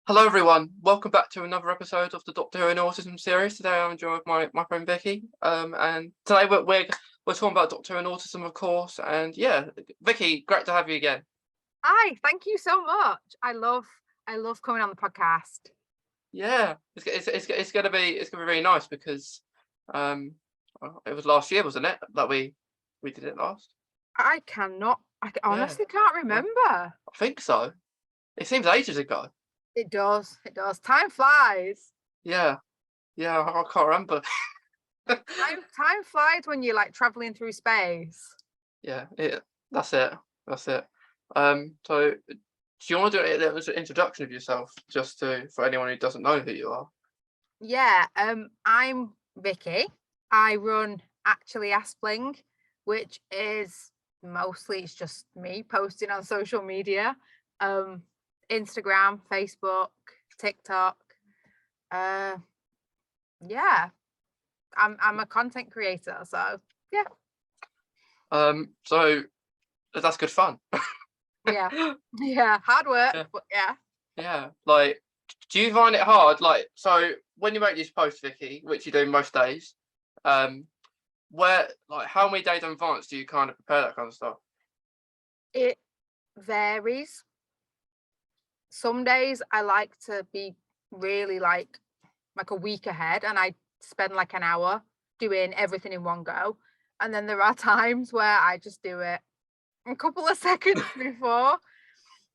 Hello everyone, welcome back to another episode of the Doctor Who and Autism series. Today I'm joined with my friend Vicky, and today we're talking about Doctor Who and Autism, of course. And yeah, Vicky, great to have you again. Hi, thank you so much. I love coming on the podcast. Yeah, it's gonna be really nice because it was last year, wasn't it? That we did it last. I Yeah, honestly can't I remember. think so. It seems ages ago. It does. Time flies. Yeah, yeah, I can't remember. Time flies when you're like traveling through space. Yeah, that's it. That's it. So do you want to do a little introduction of yourself, just for anyone who doesn't know who you are? Yeah, I'm Vicky. I run actually Aspling, which is mostly it's just me posting on social media. Um, Instagram, Facebook, TikTok. Uh yeah. I'm a content creator, so yeah, So that's good fun. yeah, yeah. Hard work, Yeah, but yeah. yeah. Like, do you find it hard? Like, so when you make these posts, Vicky, which you do most days, um, how many days in advance do you kind of prepare that kind of stuff? It varies. Some days I like to be really like a week ahead, and I spend like an hour doing everything in one go. And then there are times where I just do it a couple of seconds before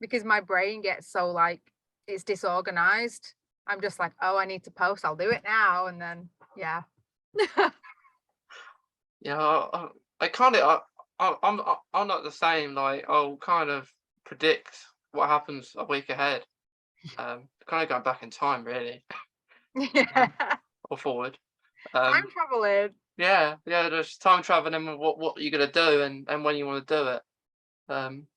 because my brain gets so like it's disorganized. I'm just like, oh, I need to post. I'll do it now, and then yeah. Yeah, I kind of, I'm not the same. Like, I'll kind of predict what happens a week ahead. Kind of going back in time, really, Yeah. or forward. Time Um, traveling. yeah, there's time traveling and what you're gonna do and when you want to do it. Um,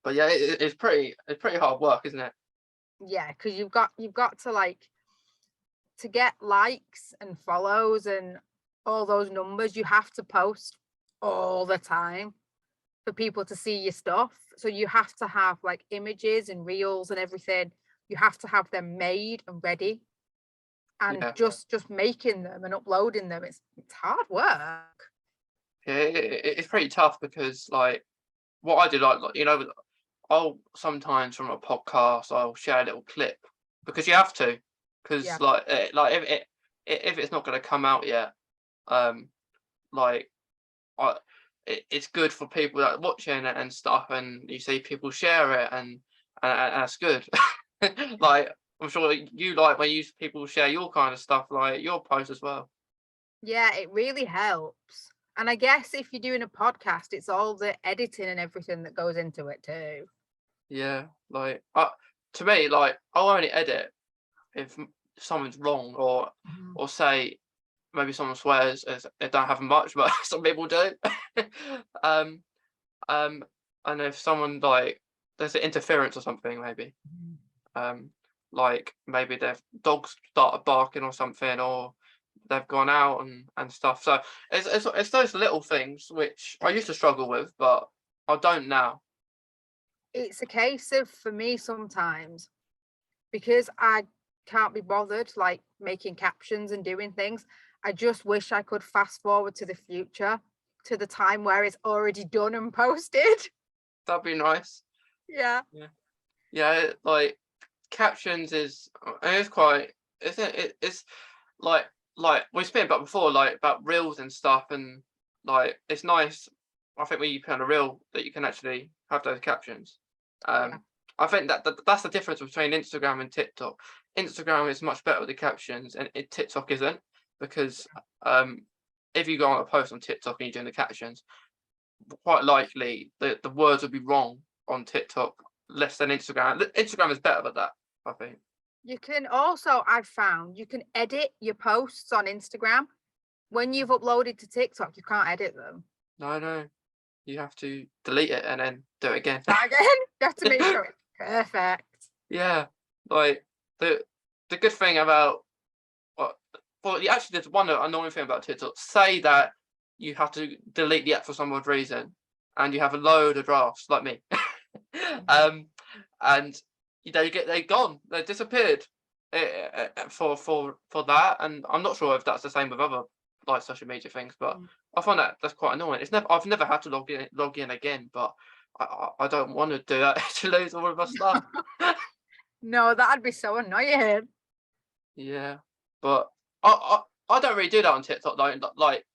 but yeah, it's pretty hard work, isn't it? Yeah, because you've got to like to get likes and follows and all those numbers, you have to post all the time for people to see your stuff. So you have to have like images and reels and everything. You have to have them made and ready. And Yeah, just making them and uploading them, it's hard work. yeah, it's pretty tough because like what I do, I'll sometimes from a podcast I'll share a little clip because you have to, because Yeah. like if it's not going to come out yet, um, like I it's good for people that are watching it and stuff, and you see people share it, and that's good. Like I'm sure you like when you people share your kind of stuff, like your posts as well. Yeah, it really helps. And I guess if you're doing a podcast, it's all the editing and everything that goes into it too. Yeah, like to me, like I'll only edit if someone's wrong Mhm. or say maybe someone swears as they don't have much, but some people do. um, um, and if someone like there's an interference or something, maybe Mhm. um, like maybe their dogs started barking or something, or they've gone out and stuff. So it's those little things which I used to struggle with, but I don't now. It's a case of for me sometimes because I can't be bothered like making captions and doing things. I just wish I could fast forward to the future to the time where it's already done and posted. That'd be nice. Yeah. Yeah, yeah. Like captions it is quite, isn't it? It's like we spoke about before, like about reels and stuff, and like it's nice. I think when you put on a reel that you can actually have those captions. Yeah. I think that's the difference between Instagram and TikTok. Instagram is much better with the captions, and TikTok isn't, because um, if you go on a post on TikTok and you're doing the captions, quite likely the words would be wrong on TikTok less than Instagram. Instagram is better at that, I think. You can also, I've found, you can edit your posts on Instagram. When you've uploaded to TikTok, you can't edit them. No, no, you have to delete it and then do it again. Start again. You have to make sure it's perfect. Yeah, like the good thing about what well, actually there's one annoying thing about TikTok. Say that you have to delete the app for some odd reason, and you have a load of drafts like me, Mhm. um, and they're gone. They disappeared for that, and I'm not sure if that's the same with other like social media things, but I find that's quite annoying. I've never had to log in again, but I don't want to do that to lose all of my stuff. No, that'd be so annoying. Yeah, but I don't really do that on TikTok though. Like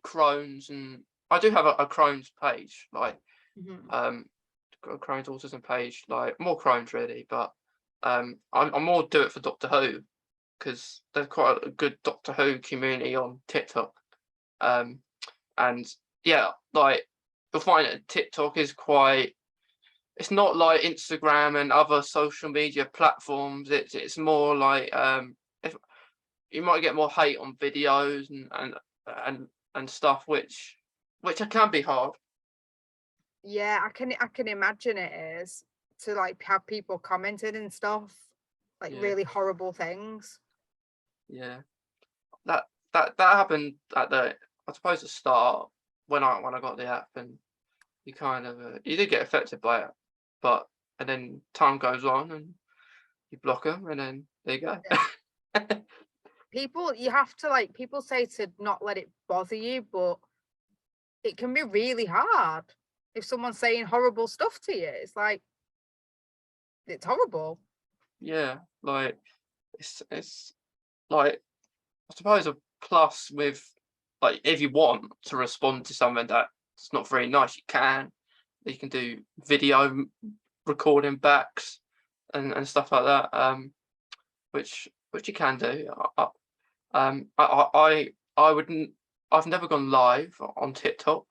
Crohn's, and I do have a Crohn's page, like Mhm. got a Crohn's autism page, like more Crohn's really, but I'm more do it for Doctor Who because there's quite a good Doctor Who community on TikTok. Um, and yeah, like you'll find that TikTok is quite. It's not like Instagram and other social media platforms. It's more like if you might get more hate on videos and stuff, which can be hard. Yeah, I can imagine it is to like have people commenting and stuff, like Yeah, really horrible things. yeah. That that happened at the I suppose the start when I got the app, and you kind of you do get affected by it, but and then time goes on and you block them, and then there you go. Yeah. People, you have to like, people say to not let it bother you, but it can be really hard if someone's saying horrible stuff to you. It's like, it's horrible. Yeah, like it's like I suppose a plus with like if you want to respond to something that's not very nice, you can do video recording backs and stuff like that, which you can do. I wouldn't. I've never gone live on TikTok.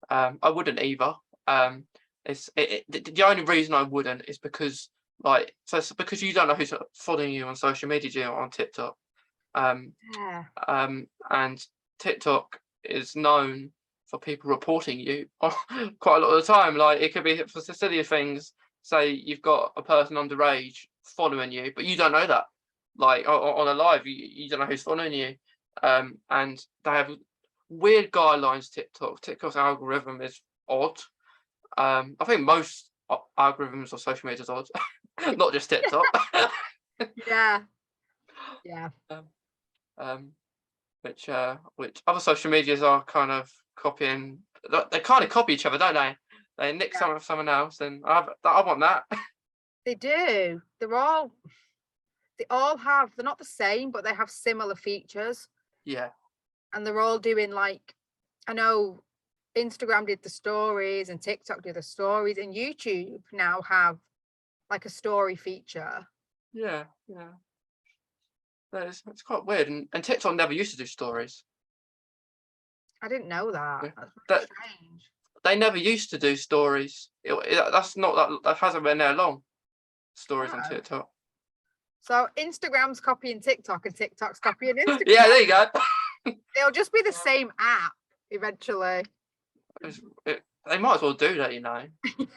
I wouldn't either. The only reason I wouldn't is because it's because you don't know who's following you on social media, do you, on TikTok. Um, Yeah. and TikTok is known for people reporting you quite a lot of the time. Like it could be for silly things. Say you've got a person underage following you, but you don't know that. Like on a live, you don't know who's following you. And they have weird guidelines. TikTok's algorithm is odd. I think most algorithms or social media is odd, not just TikTok. Yeah. Yeah. um, um, which other social medias are kind of copying. They kind of copy each other, don't they? They nick Yeah. some of someone else, and I want that. They do. They all have, they're not the same, but they have similar features. Yeah, And they're all doing like, I know Instagram did the stories and TikTok did the stories, and YouTube now have like a story feature. yeah. It's quite weird, and TikTok never used to do stories. I didn't know Yeah. that. That's That really strange. they never used to do stories. That's not that hasn't been there long. Stories on Oh. TikTok. So Instagram's copying TikTok and TikTok's copying Instagram. Yeah, there you go. It'll just be the same app eventually. They might as well do that, you know.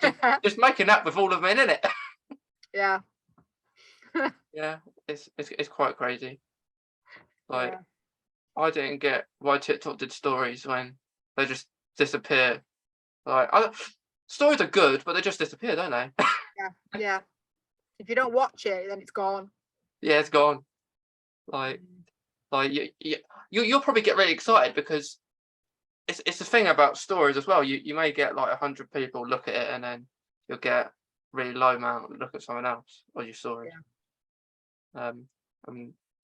Yeah. Just make an app with all of them in it. Yeah. Yeah, it's quite crazy. Like Yeah. I didn't get why TikTok did stories when they just disappear. Like stories are good, but they just disappear, don't they? Yeah. Yeah. If you don't watch it, then it's gone. Yeah, it's gone. Like like you'll probably get really excited because it's the thing about stories as well. You may get like 100 people look at it, and then you'll get really low amount look at someone else or your stories. Um,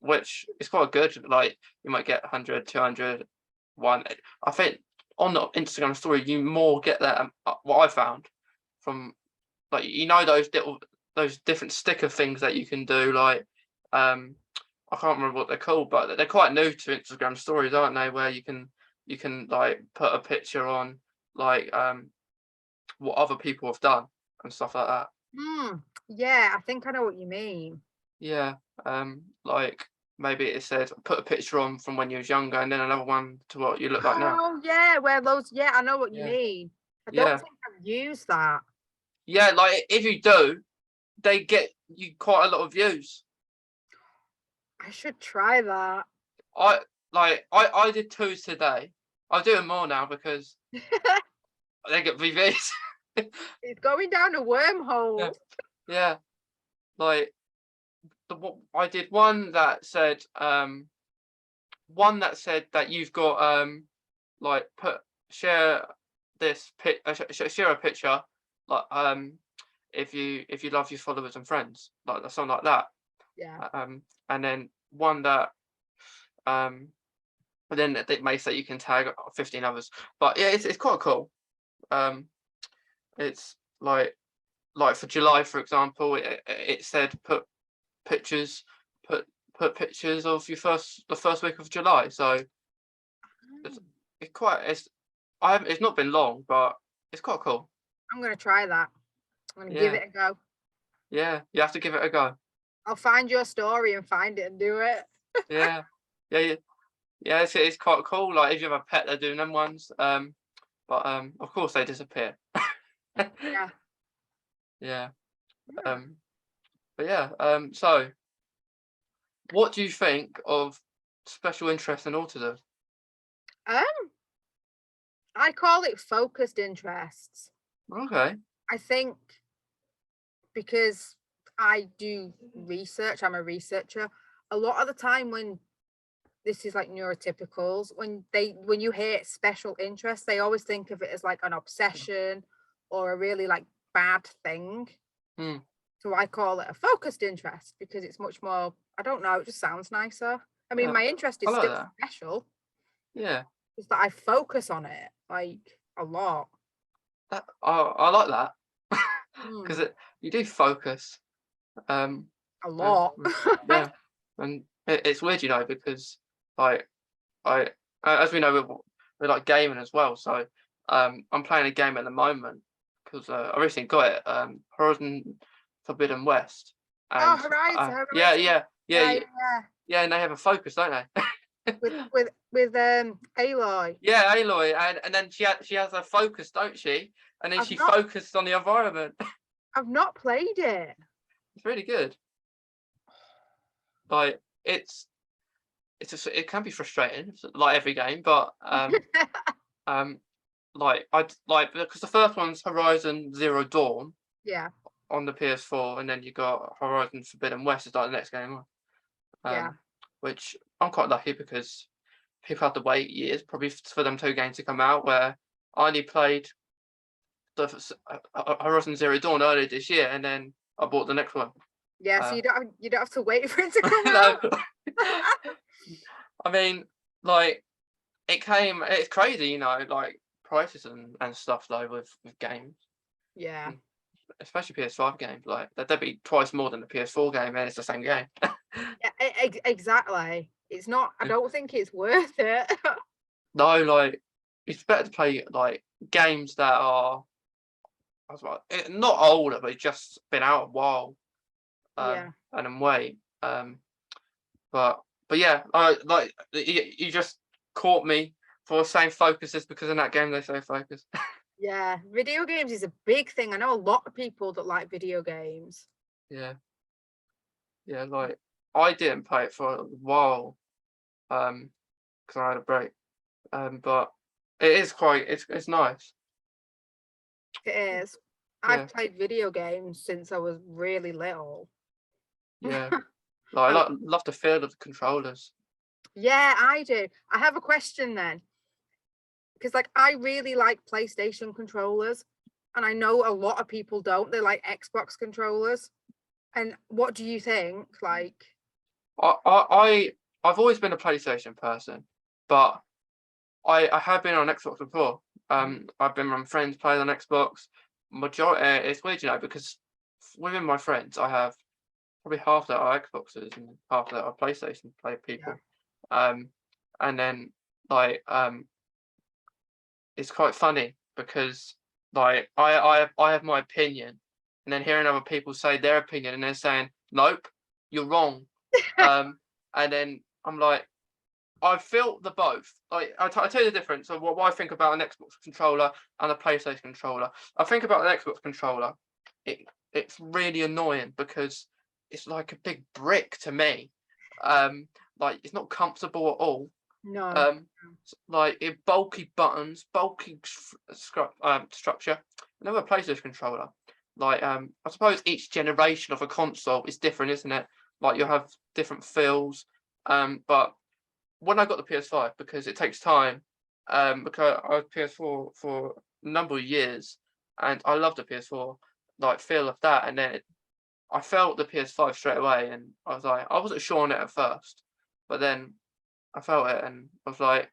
which is quite good. Like you might get 100, 200, one. I think on the Instagram story, you more get that. What I found from like those different sticker things that you can do. Like I can't remember what they're called, but they're quite new to Instagram stories, aren't they? Where you can like put a picture on like what other people have done and stuff like that. Yeah, I think I know what you mean. Yeah, like maybe it said put a picture on from when you was younger, and then another one to what you look like now. Oh yeah, where those, yeah, I know what you Yeah, mean. I don't yeah, think I've used that. yeah. Like if you do, they get you quite a lot of views. I should try that. I I did two today. I'll do them more now because they get views. It's going down a Yeah, wormhole. yeah. like I did one that said that you've got like share share a picture, like if you love your followers and friends, like something like that. Yeah. And then one that but then it may say you can tag 15 others. But yeah, it's quite cool. Um, it's like for July, for example, it said pictures, put put pictures of the first week of July. So it's, Oh, it's quite I haven't it's not been long, but it's quite cool. I'm gonna try that. I'm gonna give Yeah, it a go. yeah, you have to give it a go. I'll find your story and find it and do it. Yeah, yeah, yeah, yeah. It's quite cool. Like if you have a pet, they're doing them ones. But of course they disappear. Yeah. Yeah. Yeah. Um, but yeah. So what do you think of special interest in autism? Um, I call it focused interests. Okay. I think because I do research, I'm a researcher. A lot of the time when this is like neurotypicals, when you hear special interest, they always think of it as like an obsession or a really like bad thing. Hmm. So I call it a focused interest because it's much more, I don't know, it just sounds nicer. I mean, Yeah, my interest I is like still that. special. Yeah. It's that I focus on it like a lot. I like that because Mm, it you do focus. Um, a uh, lot. yeah, and it's weird, because like as we know, we're like gaming as well. So I'm playing a game at the moment because I recently got it, Horizon Forbidden West, Oh, and yeah, Horizon. yeah, yeah, Yeah, yeah, yeah. yeah, and they have a focus, don't they? With Aloy. Yeah, Aloy, and then she has a focus, don't she? And then I've she not focused on the environment. I've not played it. It's really good. Like it can be frustrating, like every game, but um, like I'd like because the first one's Horizon Zero Dawn Yeah, on the PS4, and then you got Horizon Forbidden West is like the next game, yeah, um, which I'm quite lucky because people have to wait years probably for them two games to come out. Where I only played Horizon Zero Dawn earlier this year, and then I bought the next one. yeah. So Uh, you don't have to wait for it to come no, out. I mean, like it's crazy, like prices and stuff though with games, Yeah, mm, especially PS5 games. Like they'd be twice more than the PS4 game, and it's the same game. yeah, exactly. It's not. I don't think it's worth it. No, like it's better to play like games that are not older, but just been out a while, Yeah, and then wait. But yeah, I like you just caught me for saying focuses because in that game they say focus. yeah. Video games is a big thing. I know a lot of people that like video games. Yeah, yeah. Like I didn't play it for a while, because I had a break. But it is quite it's nice. It is. I've Yeah, played video games since I was really little. yeah. Like I I, love the feel of the controllers. yeah, I do. I have a question then, because like I really like PlayStation controllers, and I know a lot of people don't. They like Xbox controllers. And what do you think? Like, I I I I've always been a PlayStation person, but I have been on Xbox before. I've been with friends playing on Xbox. Majority, it's weird, because within my friends, I have probably half that are Xboxes and half that are PlayStation play yeah, people. Um, and then like it's quite funny because like I have my opinion, and then hearing other people say their opinion, and they're saying nope, you're wrong. Um, and then I'm like, I feel the both. Like I tell you the difference of what I think about an Xbox controller and a PlayStation controller. I think about an Xbox controller. It it's really annoying because it's like a big brick to me. Like it's not comfortable at all. no, Um, like bulky buttons, bulky structure. Another PlayStation controller. like I suppose each generation of a console is different, isn't it? Like you'll have different feels. But when I got the PS5, because it takes time, because I had PS4 for a number of years, and I loved the PS4, like feel of that, and then I felt the PS5 straight away, and I was like, I wasn't sure on it at first, but then I felt it, and I was like,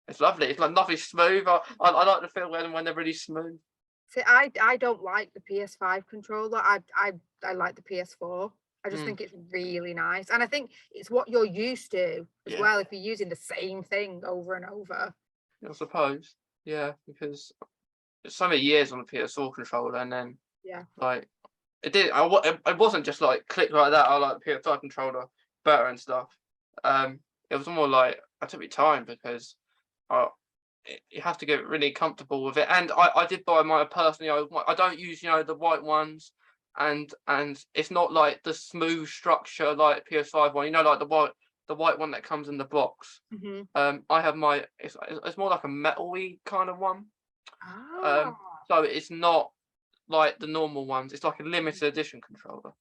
it's lovely. It's like nothing smooth. I like the feel when they're really smooth. See, I don't like the PS5 controller. I like the PS4. I just Mm, think it's really nice, and I think it's what you're used to as yeah, well. If you're using the same thing over and over. I suppose. Yeah, because it's so many years on the PS4 controller, and then Yeah. like it did. It wasn't just like click like that. I like the PS5 controller better and stuff. It was more like I took my time because I you have to get really comfortable with it. And I did buy mine personally. I don't use the white ones, and it's not like the smooth structure like PS5 one. Like the white one that comes in the box. Hmm. I have my it's more like a metal-y kind of one. Ah. So it's not like the normal ones. It's like a limited edition controller.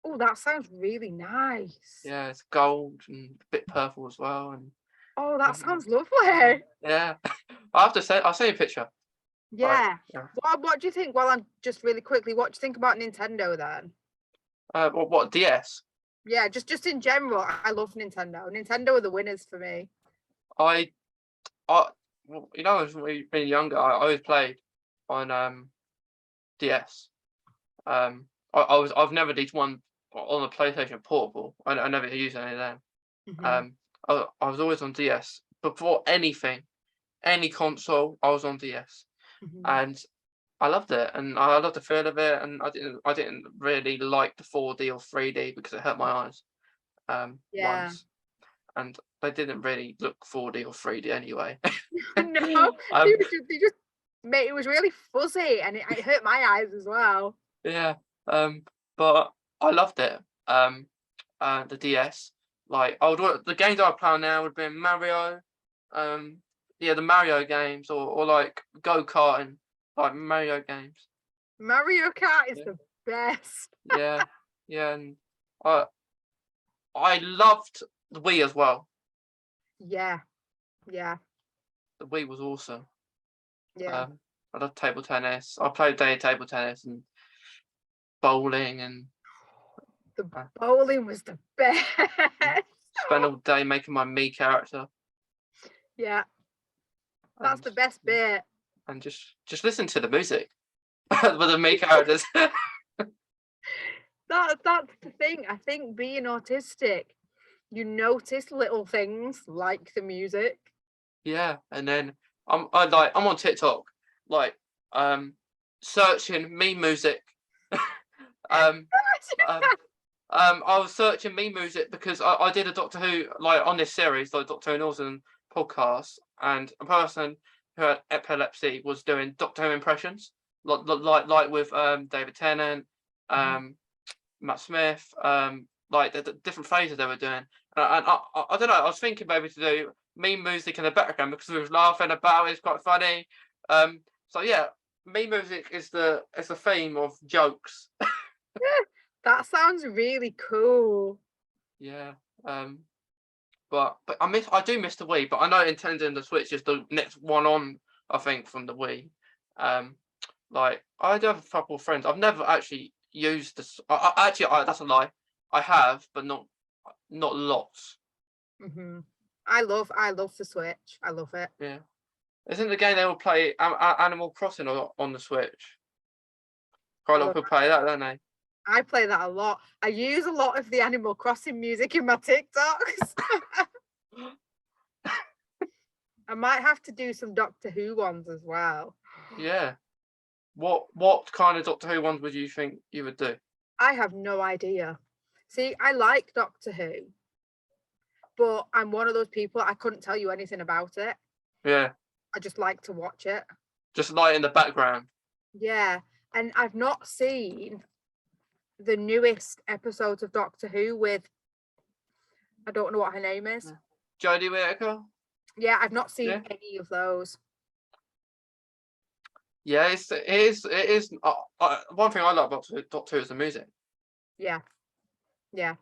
Oh, that sounds really nice. Yeah, it's gold and a bit purple as well. And Oh, that um, sounds lovely. yeah, I have to say, I'll send you a picture. Like, Yeah. yeah. What do you think? Well, I'm just really quickly. What do you think about Nintendo then? What DS? Yeah, just in general, I love Nintendo. Nintendo are the winners for me. I I well, as we being younger, I always played on DS. I've never used one on the PlayStation Portable. I never used any of them. Hmm. Um, I was always on DS before anything, any console. I was on DS, Hmm. and I loved it, and I loved the feel of it. And I didn't really like the 4D or 3D because it hurt my eyes. Yeah. Once, and they didn't really look 4D or 3D anyway. No, um, they just made it was really fuzzy and it hurt my eyes as well. yeah. But I loved it. The DS. Like the games I play on now would be Mario. Um, yeah, the Mario games or like go karting, like Mario games. Mario Kart is Yeah, the best. yeah, yeah. And I I loved the Wii as well. Yeah, yeah, The Wii was awesome. yeah. Um, I love table tennis. I played day table tennis and bowling and The uh, bowling was the best. spend all day making my me character Yeah, that's and the best bit. and just listen to the music with the me characters. That's the thing. I think being autistic, you notice little things like the music. Yeah, and then I'm on TikTok, like um searching me music. um um I was searching me music because I did a Doctor Who like on this series, like Doctor Who and Autism podcast, and a person who had epilepsy was doing Doctor Who impressions, like with David Tennant, Mhm. um Matt Smith, like the different phases they were doing. And I don't know, I was thinking maybe to do meme music in the background because we was laughing about it, it's quite funny. So yeah, meme music is the theme of jokes. That sounds really cool. Yeah. Um, but I do miss the Wii, but I know Nintendo and the Switch is the next one on, I think, from the Wii. Um, like I do have a couple of friends. I've never actually used this. That's a lie. I have, but not lots. Hmm. I love the Switch. I love it. Yeah. Isn't the game they will play Animal Crossing on the Switch? Quite a I lot of love people play that, don't they? I play that a lot. I use a lot of the Animal Crossing music in my TikToks. I might have to do some Doctor Who ones as well. Yeah. What kind of Doctor Who ones would you think you would do? I have no idea. See, I like Doctor Who, but I'm one of those people I couldn't tell you anything about it. Yeah. I just like to watch it. Just like in the background. Yeah. And I've not seen the newest episodes of Doctor Who with I don't know what her name is. Jodie Whittaker? Yeah, I've not seen Yeah. any of those. Yeah, it is. One thing I love about Doctor Who is the music. Yeah, yeah.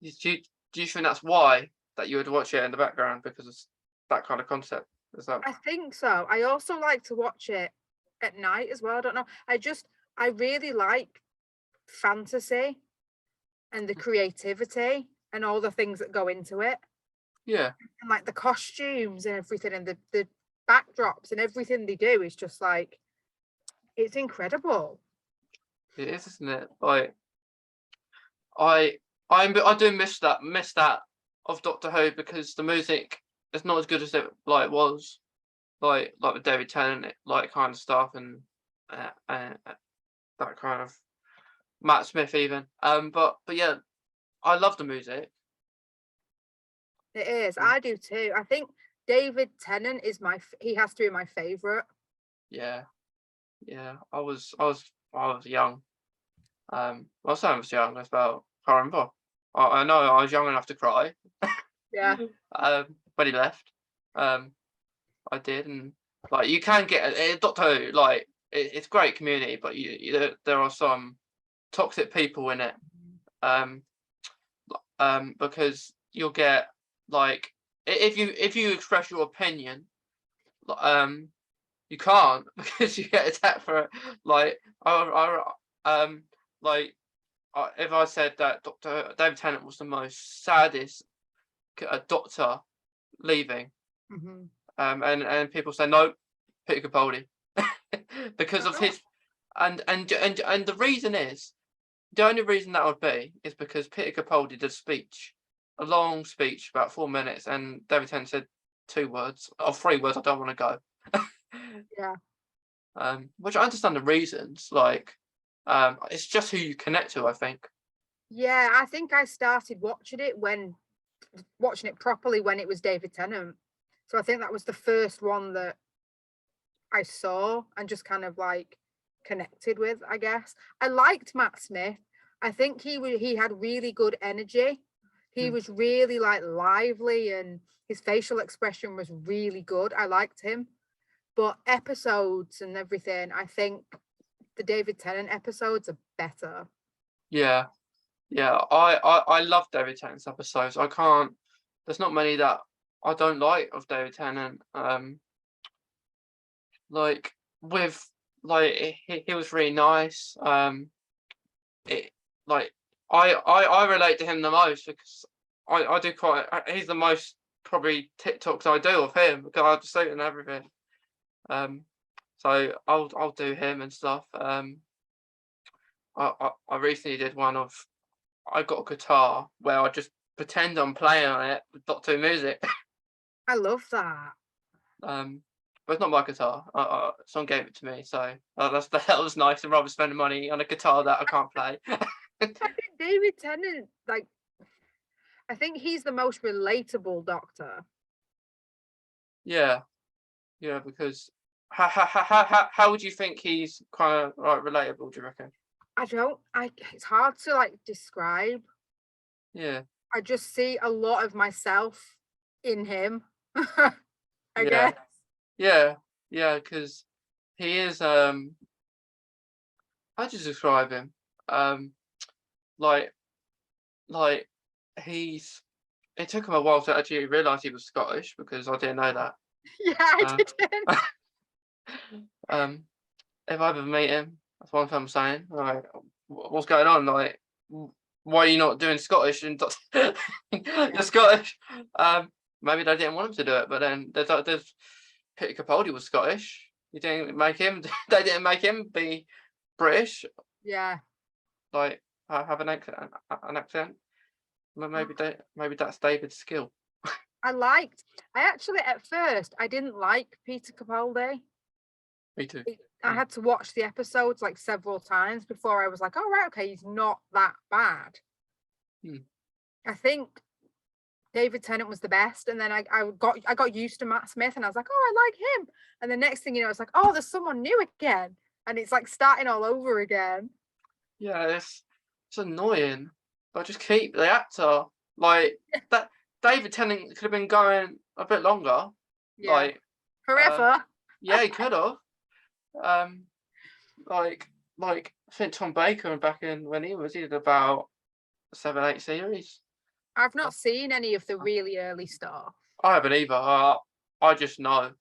Do you think that's why that you would watch it in the background because it's that kind of concept? Is that I think so. I also like to watch it at night as well. I don't know. I really like fantasy and the creativity and all the things that go into it. yeah, And like the costumes and everything and the backdrops and everything they do is just like it's incredible. it is, isn't it? Like I do miss that of Doctor Who because the music is not as good as it like was like with David Tennant like kind of stuff and that kind of Matt Smith even. But yeah, I love the music. It is. Mm, I do too. I think David Tennant is he has to be my favorite. yeah, yeah. I was young. Well, I was young. I was about. I can't remember. I know I was young enough to cry. Yeah. When he left. I did, and like you can get Doctor Who. Like it's great community, but there are some toxic people in it. Um, because you'll get like if you express your opinion, um, you can't because you get attacked for it. Like like if I said that Dr. David Tennant was the most saddest doctor leaving, Hmm. and people say no, Peter Capaldi, because of Oh, his and the reason is the only reason that would be is because Peter Capaldi did a speech, a long speech about 4 minutes, and David Tennant said 2 words or 3 words. I don't want to go. yeah. Which I understand the reasons. Like, it's just who you connect to. I think. Yeah, I think I started watching it properly when it was David Tennant. So I think that was the first one that I saw and just kind of like connected with, I guess. I liked Matt Smith. I think he had really good energy. He Hmm. was really like lively and his facial expression was really good. I liked him. But episodes and everything, I think the David Tennant episodes are better. Yeah, yeah. I love David Tennant's episodes. I can't. There's not many that I don't like of David Tennant. Like with he was really nice. It like I relate to him the most because I do quite. He's the most probably TikToks I do of him because I just see it and everything. So I'll do him and stuff. I recently did one of I got a guitar where I just pretend I'm playing on it with Doctor Who music. I love that. um, but it's not my guitar. Someone gave it to me, so that was nice. I'd rather spend the money on a guitar that I can't play. I think David Tennant, like, I think he's the most relatable doctor. Yeah, yeah. Because how would you think he's kind of like relatable? Do you reckon? It's hard to like describe. Yeah, I just see a lot of myself in him, I yeah, guess. yeah, yeah. Because he is how do you describe him? Um, like like he's it took him a while to actually realise he was Scottish because I didn't know that. Yeah, I Uh, didn't. um, if I ever meet him, that's one thing I'm saying. Like, what's going on? Like, why are you not doing Scottish? And you're Yeah. Scottish. Maybe they didn't want him to do it, but then there's Peter Capaldi was Scottish. You didn't make him. They didn't make him be British. Yeah. Like, have an accent. An accent. Maybe that's David's skill. I actually, at first, I didn't like Peter Capaldi. Me too. I Mm, had to watch the episodes like several times before I was like, oh, right, okay, he's not that bad. mm. I think David Tennant was the best. And then I got used to Matt Smith and I was like, oh, I like him. And the next thing you know, it's like, oh, there's someone new again. And it's like starting all over again. Yeah, it's annoying. But just keep the actor like that. David Tennant could have been going a bit longer. Yeah. Like, uh, Forever. Yeah, he could have. Um, like I think Tom Baker back in when he did about 7, 8 series. I've not seen any of the really early stuff. I haven't either. I just know.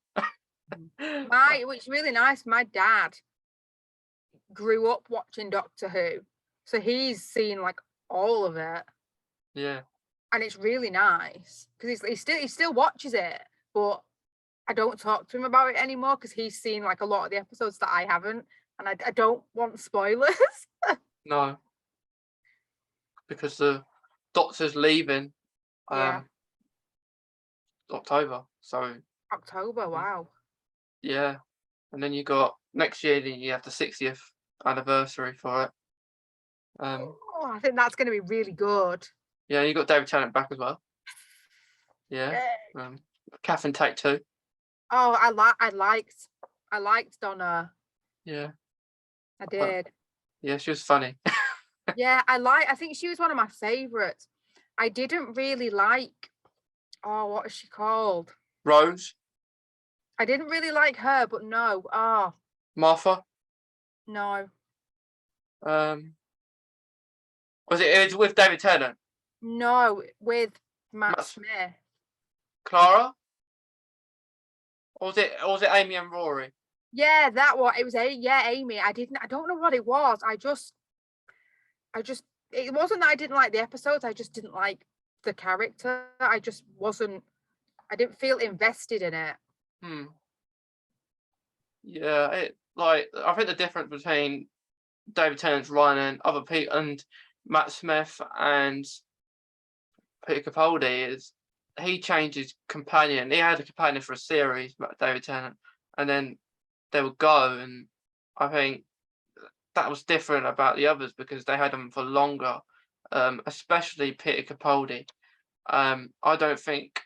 Which is really nice. My dad grew up watching Doctor Who, so he's seen like all of it, Yeah. and it's really nice because he still watches it, but I don't talk to him about it anymore because he's seen like a lot of the episodes that I haven't, and I don't want spoilers. No, because the Doctor's leaving Yeah, October. So October. Wow. yeah. And then you got next year. Then you have the 60th anniversary for it. Oh, I think that's going to be really good. Yeah, you got David Tennant back as well. Yeah. Yeah. Catherine Tate too. Oh, I liked Donna. Yeah. I did. Yeah, she was funny. Yeah, I think she was one of my favorites. I didn't really like, oh, what is she called? Rose, I didn't really like her, but no. Oh, Martha. no. It was with David Tennant. No, with Matt Matt- Smith. Clara. Or was it Amy and Rory? Yeah, that one. It was Amy. I don't know what it was. I just it wasn't that I didn't like the episodes, I just didn't like the character. I didn't feel invested in it. Yeah, I think the difference between David Tennant's run and other people and Matt Smith and Peter Capaldi is he changed his companion. He had a companion for a series, David Tennant, and then they would go. And I think that was different about the others because they had them for longer, especially Peter Capaldi. I don't think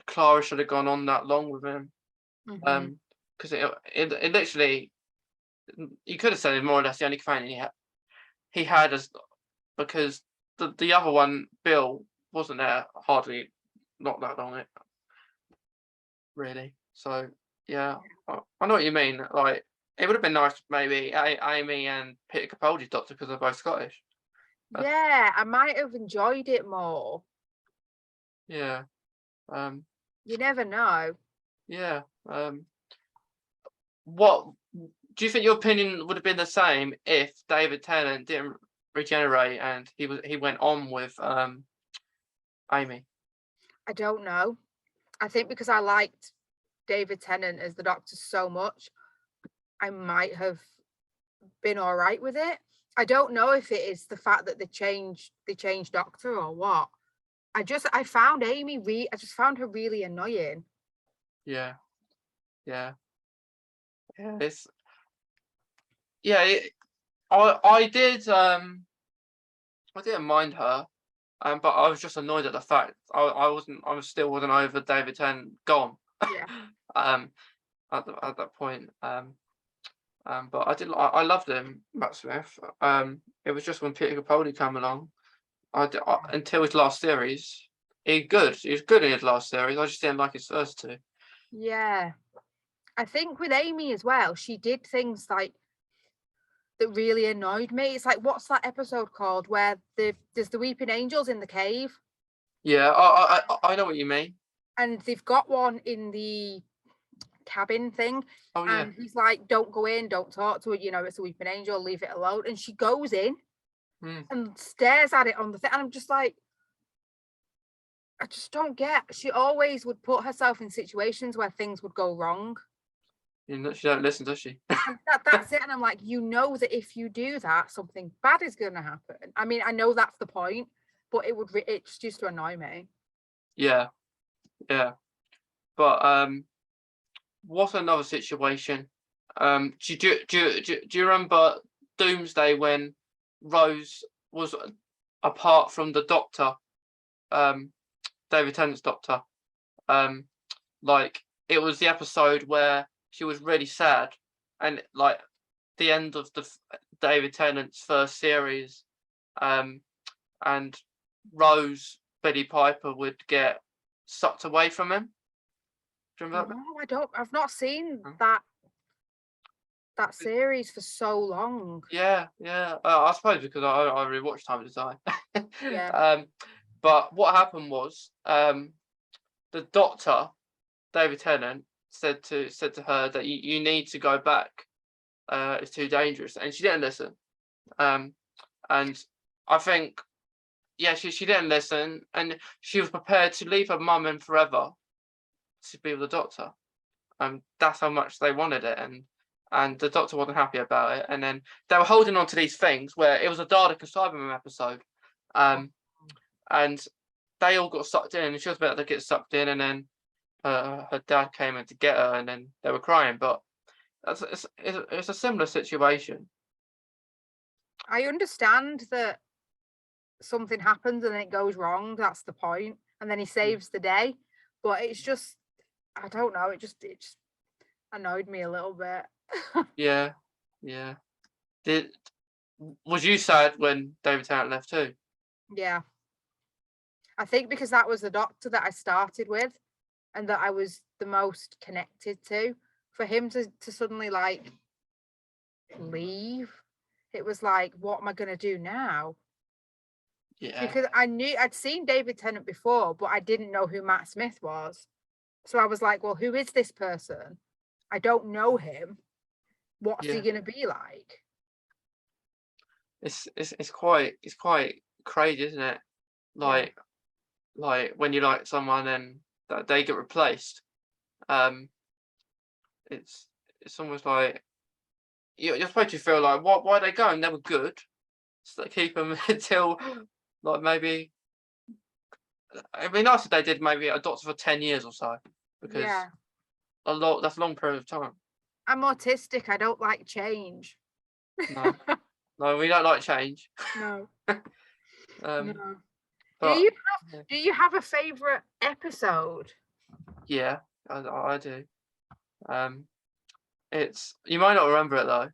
Clara should have gone on that long with him. Because it literally, you could have said it more or less the only companion he had as because the other one, Bill, wasn't there hardly not that long it really. So yeah, I know what you mean. Like it would have been nice maybe Amy and Peter Capaldi's Doctor because they're both Scottish. Yeah, I might have enjoyed it more. Yeah. You never know. Yeah. What do you think your opinion would have been the same if David Tennant didn't regenerate and he went on with Amy? I don't know. I think because I liked David Tennant as the Doctor so much, I might have been all right with it. I don't know if it is the fact that they changed Doctor or what. I found I just found her really annoying. Yeah. Yeah. Yeah. I didn't mind her, but I was just annoyed at the fact I still wasn't over David Tennant gone. Yeah. At that point. But I loved him, Matt Smith. It was just when Peter Capaldi came along, until his last series, he was good in his last series. I just didn't like his first two. Yeah. I think with Amy as well, she did things like that really annoyed me. It's like, what's that episode called where there's the weeping angels in the cave? Yeah, I know what you mean. And they've got one in the cabin thing. Oh yeah. And he's like, don't go in, don't talk to it, it's a weeping angel, leave it alone. And she goes in and stares at it on the thing. And I'm just like, I just don't get. She always would put herself in situations where things would go wrong. She don't listen, does she? That's it. And I'm like, that if you do that, something bad is going to happen. I mean, I know that's the point, but it just used to annoy me. Yeah, yeah. But what's another situation? Do you remember Doomsday when Rose was apart from the Doctor, David Tennant's Doctor? Like it was the episode where she was really sad, and like the end of the David Tennant's first series, and Rose Billy Piper would get sucked away from him. Do you remember that? No, I don't. I've not seen Huh? that series for so long. Yeah, yeah. I suppose because I rewatched Time to Die. Yeah. But what happened was, the doctor, David Tennant, said to her that you need to go back. It's too dangerous, and she didn't listen. Um, and I think, yeah, she didn't listen, and she was prepared to leave her mum and forever to be with the doctor. That's how much they wanted it, and the doctor wasn't happy about it. And then they were holding on to these things where it was a Dalek and Cyberman episode, um, and they all got sucked in, and she was about to get sucked in, and then her dad came in to get her, and then they were crying. But it's a similar situation. I understand that something happens and then it goes wrong. That's the point, and then he Mm. saves the day. But it's just, I don't know. It just annoyed me a little bit. Yeah, yeah. Did Was you sad when David Tennant left too? Yeah, I think because that was the doctor that I started with, and that I was the most connected to. For him to suddenly like leave, it was like, what am I gonna do now? Yeah, Because I knew I'd seen David Tennant before, but I didn't know who Matt Smith was. So I was like, well, who is this person? I don't know him. What's he yeah. gonna be like? It's quite crazy, isn't it? Yeah. Like when you like someone and that they get replaced. Um, it's it's almost like you're supposed to feel like why they go and they were good, so they keep them until like maybe it'd be nice if they did maybe a doctor for 10 years or so, because Yeah. that's a long period of time. I'm autistic. I don't like change. No, no, we don't like change. No, Um, no. Do but you yeah, do you have a favorite episode? yeah, I do. Um, it's you might not remember it though.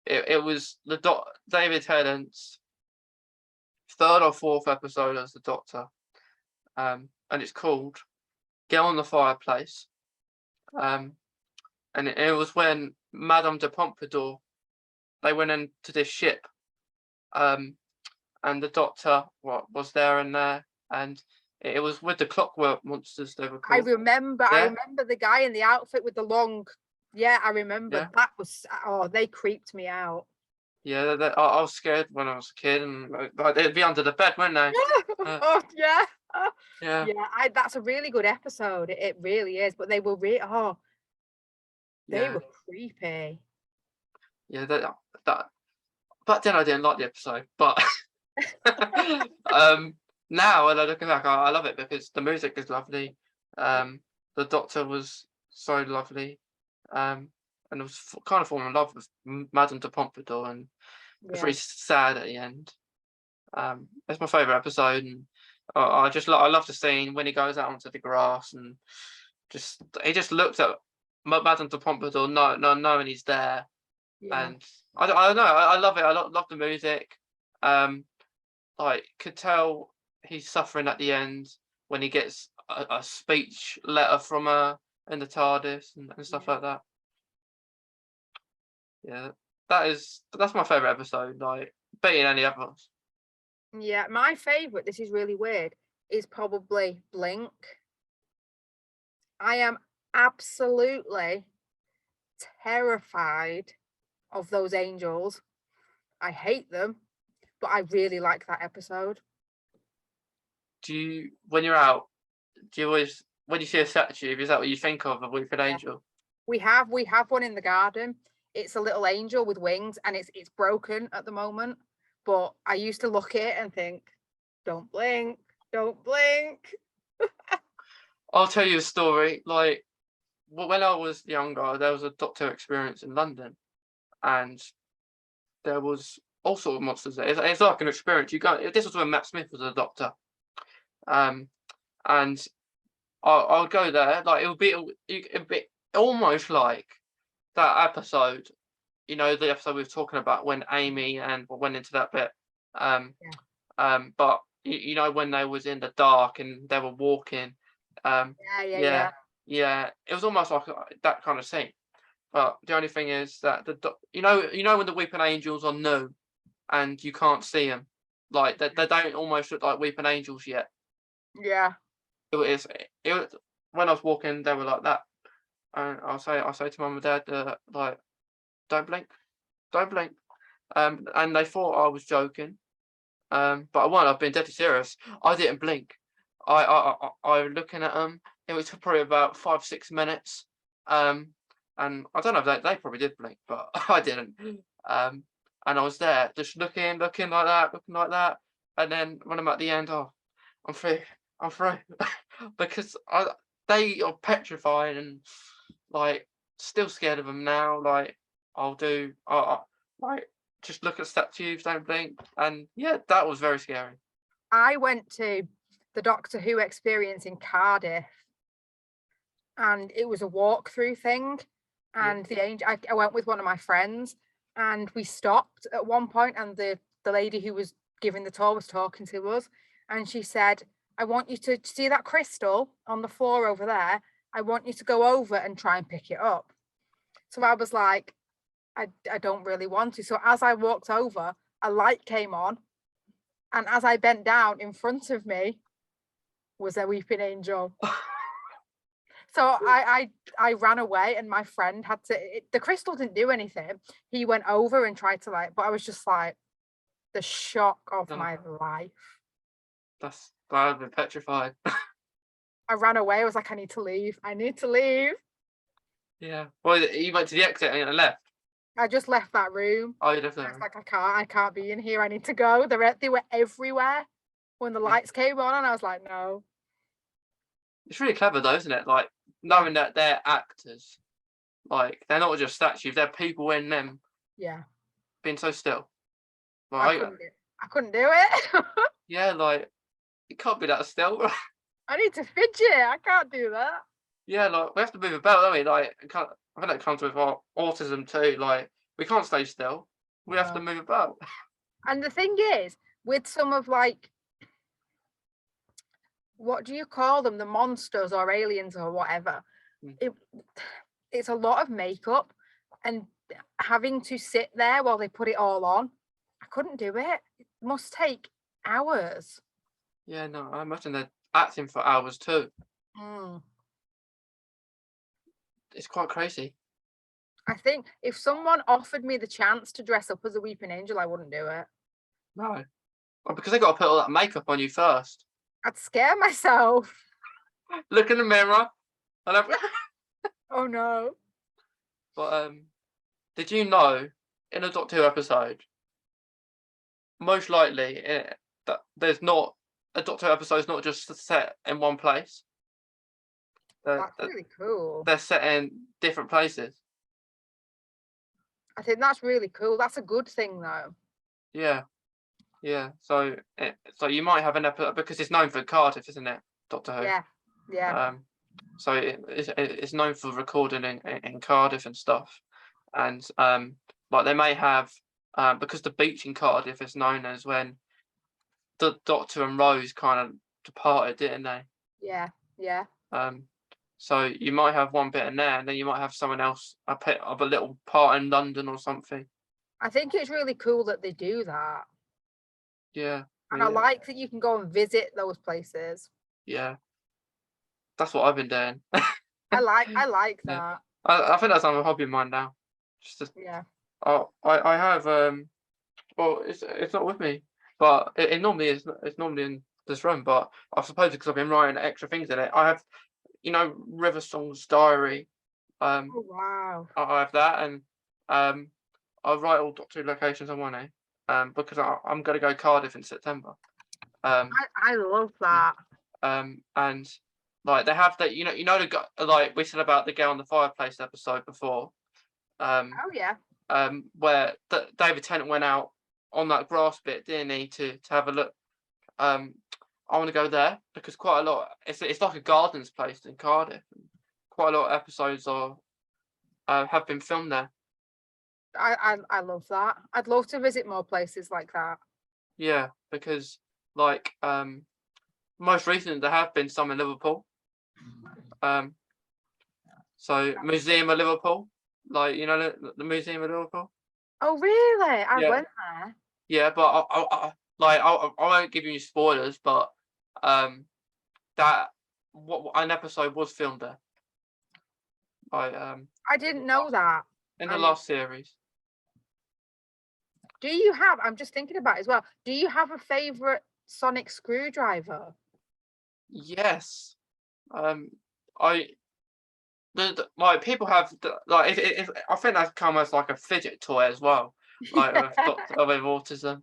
It was David Tennant's third or fourth episode as the Doctor, and it's called "Get on the Fireplace." Um, and it was when Madame de Pompadour they went into this ship, um, and the Doctor was there and there, and it was with the Clockwork Monsters they were I called. remember. I Yeah, remember the guy in the outfit with the long. Yeah, I remember yeah, that was. Oh, they creeped me out. yeah. I was scared when I was a kid, and like they'd be under the bed, wouldn't they? Oh yeah. Oh, Yeah, yeah, that's a really good episode. It really is. But they were they yeah, were creepy. yeah. That Back then I didn't like the episode, but um, now when I look back, I love it because the music is lovely. Yeah, Um, the Doctor was so lovely, and I was kind of falling in love with Madame de Pompadour, and it's yeah, really sad at the end. It's my favorite episode, and I love the scene when he goes out onto the grass and he just looks at Madame de Pompadour, no, knowing he's there, yeah, and I don't know, I love it. I love the music. Um, like could tell he's suffering at the end when he gets a speech letter from her in the TARDIS and stuff yeah. like that. Yeah, that's my favorite episode. Like beating any others. Yeah, my favorite, this is really weird, is probably Blink. I am absolutely terrified of those angels. I hate them, but I really like that episode. Do you when you're out? Do you always when you see a statue? Is that what you think of a Weeping Yeah. Angel? We have one in the garden. It's a little angel with wings and it's broken at the moment. But I used to look at it and think, don't blink, don't blink. I'll tell you a story. Like when I was younger, there was a Doctor experience in London, and there was all sort of monsters there. It's like an experience. You go. This was when Matt Smith was a Doctor, um, and I would go there. Like it'd be almost like that episode. You know, the episode we were talking about when Amy and went into that bit. Um, Yeah. but you know when they was in the dark and they were walking, Yeah. Yeah, it was almost like that kind of scene. But the only thing is that you know when the weeping angels are new and you can't see them, like they don't almost look like weeping angels yet. Yeah. It was when I was walking, they were like that, and I say to mum and dad, like, don't blink, don't blink, and they thought I was joking, but I wasn't. I've been deadly serious. I didn't blink. I was looking at them. It was probably about 5 6 minutes, and I don't know if they probably did blink, but I didn't. Um, and I was there just looking like that, and then when I'm at the end, oh, I'm free, I'm free, because they are petrified and like still scared of them now. Like I'll do, like just look at statues, don't blink, and yeah, that was very scary. I went to the Doctor Who experience in Cardiff, and it was a walkthrough thing. Yeah. And the angel, I went with one of my friends, and we stopped at one point, and the lady who was giving the tour was talking to us, and she said, "I want you to see that crystal on the floor over there. I want you to go over and try and pick it up." So I was like, I don't really want to. So as I walked over, a light came on, and as I bent down, in front of me was a weeping angel. So I ran away, and my friend had to. The crystal didn't do anything. He went over and tried to like, but I was just like the shock of No, my life. I've been petrified. I ran away. I was like, I need to leave. I need to leave. Yeah. Well, you went to the exit and left. I just left that room. Oh, you left I there. was like, I can't be in here. I need to go. They were everywhere when the Yeah. lights came on, and I was like, no. It's really clever though, isn't it? Like Yeah, knowing that they're actors, like they're not just statues, they're people in them yeah. being so still. I Like, couldn't do. I couldn't do it. yeah, like it can't be that still. I need to fidget. I can't do that. Yeah, like we have to move about, don't we? Like, I think that comes with our autism too. Like, we can't stay still. We have to No. move about. And the thing is, with some of like, what do you call them? The monsters or aliens or whatever. Mm. It it's a lot of makeup, and having to sit there while they put it all on. I couldn't do it. It must take hours. Yeah, no, I imagine they're acting for hours too. Mm. It's quite crazy. I think if someone offered me the chance to dress up as a weeping angel, I wouldn't do it. No, well, because they got to put all that makeup on you first. I'd scare myself. Look in the mirror, and Oh no. but did you know in a Doctor Who episode, most likely that there's not a Doctor Who episode is not just set in one place. They're, That's really cool. they're set in different places. I think that's really cool. That's a good thing though. Yeah, yeah. So you might have an episode because it's known for Cardiff, isn't it? Doctor Yeah. Who. Yeah. So it's known for recording in Cardiff and stuff, and like they may have because the beach in Cardiff is known as when the Doctor and Rose kind of departed, didn't they? Yeah. Yeah. Um, so you might have one bit in there, and then you might have someone else a little part in London or something. I think it's really cool that they do that. Yeah, And I yeah, like that you can go and visit those places. yeah. That's what I've been doing. I like Yeah, that. I think that's a hobby of mine now. Just to, Yeah. oh, I have well, it's not with me, but it normally is. It's normally in this room, but I suppose because I've been writing extra things in it, I have, River Song's diary. Um, Oh wow. I have that, and um, I write all Doctor Who locations I want to, because I'm going to go Cardiff in September. Um, I love yeah, that. and like they have that, the like we said about the girl on the fireplace episode before, Oh yeah. where David Tennant went out on that grass bit, didn't he, to have a look. I want to go there because quite a lot. It's like a gardens place in Cardiff. Quite a lot of episodes have been filmed there. I love that. I'd love to visit more places like that. Yeah, because like most recently there have been some in Liverpool. So Museum of Liverpool, like the Museum of Liverpool. Oh, really? I Yeah, went there. yeah, but I won't give you any spoilers, but that what an episode was filmed there by I didn't know that. in the last series. Do you have, I'm just thinking about it as well, do you have a favourite sonic screwdriver? Yes, I like people have like if I think that's come as like a fidget toy as well, like with with autism.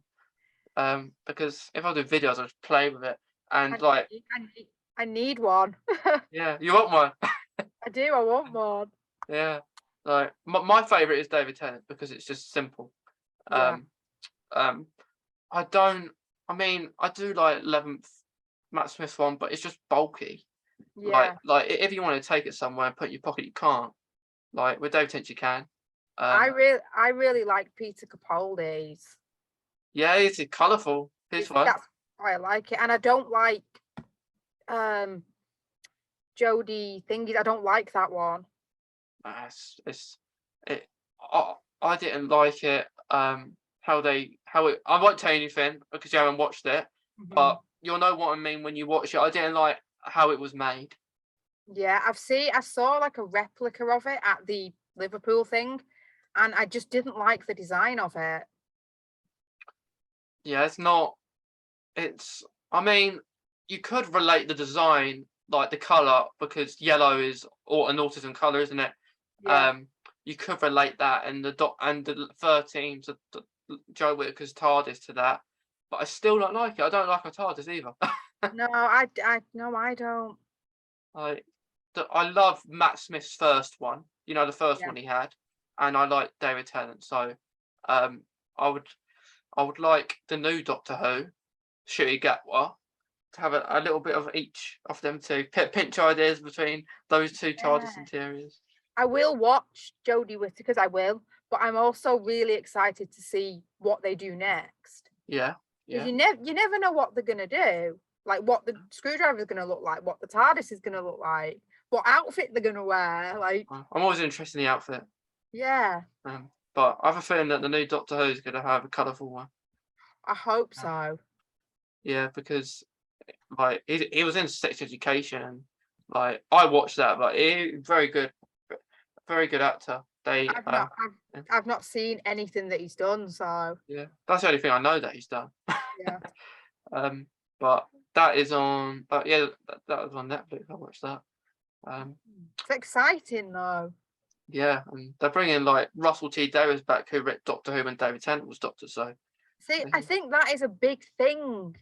Because if I do videos, I just play with it, I and like need, I need, I need one. yeah, you want one? I do, I want one. Yeah, like my favorite is David Tennant because it's just simple. Yeah, Um, um, I don't. I mean, I do like 11th Matt Smith one, but it's just bulky. yeah. If you want to take it somewhere and put it in your pocket, you can't. Like with David Tennant, you can. I Um, really, I really like Peter Capaldi's. yeah, it's colourful. His one. That's why I like it, and I don't like um Jodie thingy. I don't like that one. It's it. I didn't like it. How it. I won't tell you anything because you haven't watched it, Mhm. but you'll know what I mean when you watch it. I didn't like how it was made. Yeah, I saw like a replica of it at the Liverpool thing, and I just didn't like the design of it. Yeah, it's not. It's. I mean, you could relate the design, like the color, because yellow is or an autism color, isn't it? Yeah. Um, you could relate that and the 13s, Joe Whittaker's TARDIS to that, but I still don't like it. I don't like a TARDIS either. No, no, I don't. I I love Matt Smith's first one. The first Yeah. one he had, and I like David Tennant. So, um, I would like the new Doctor Who, Ncuti Gatwa, to have a little bit of each of them to pinch ideas between those two TARDIS Yeah. interiors. I will watch Jodie Whittaker's, I will, but I'm also really excited to see what they do next. Yeah, Because yeah. you never know what they're gonna do, like what the screwdriver is gonna look like, what the TARDIS is gonna look like, what outfit they're gonna wear. Like, I'm always interested in the outfit. yeah, But I have a feeling that the new Doctor Who is going to have a colourful one. I hope so. Yeah, because like he was in Sex Education, and like I watched that, but he very good actor. They I've not, yeah, I've not seen anything that he's done. So yeah, that's the only thing I know that he's done. yeah, But that is on. But yeah, that was on Netflix. I watched that. it's exciting though. Yeah, and they're bringing like Russell T Davies back, who read Doctor Who when David Tennant was Doctor. So See, I think that is a big thing.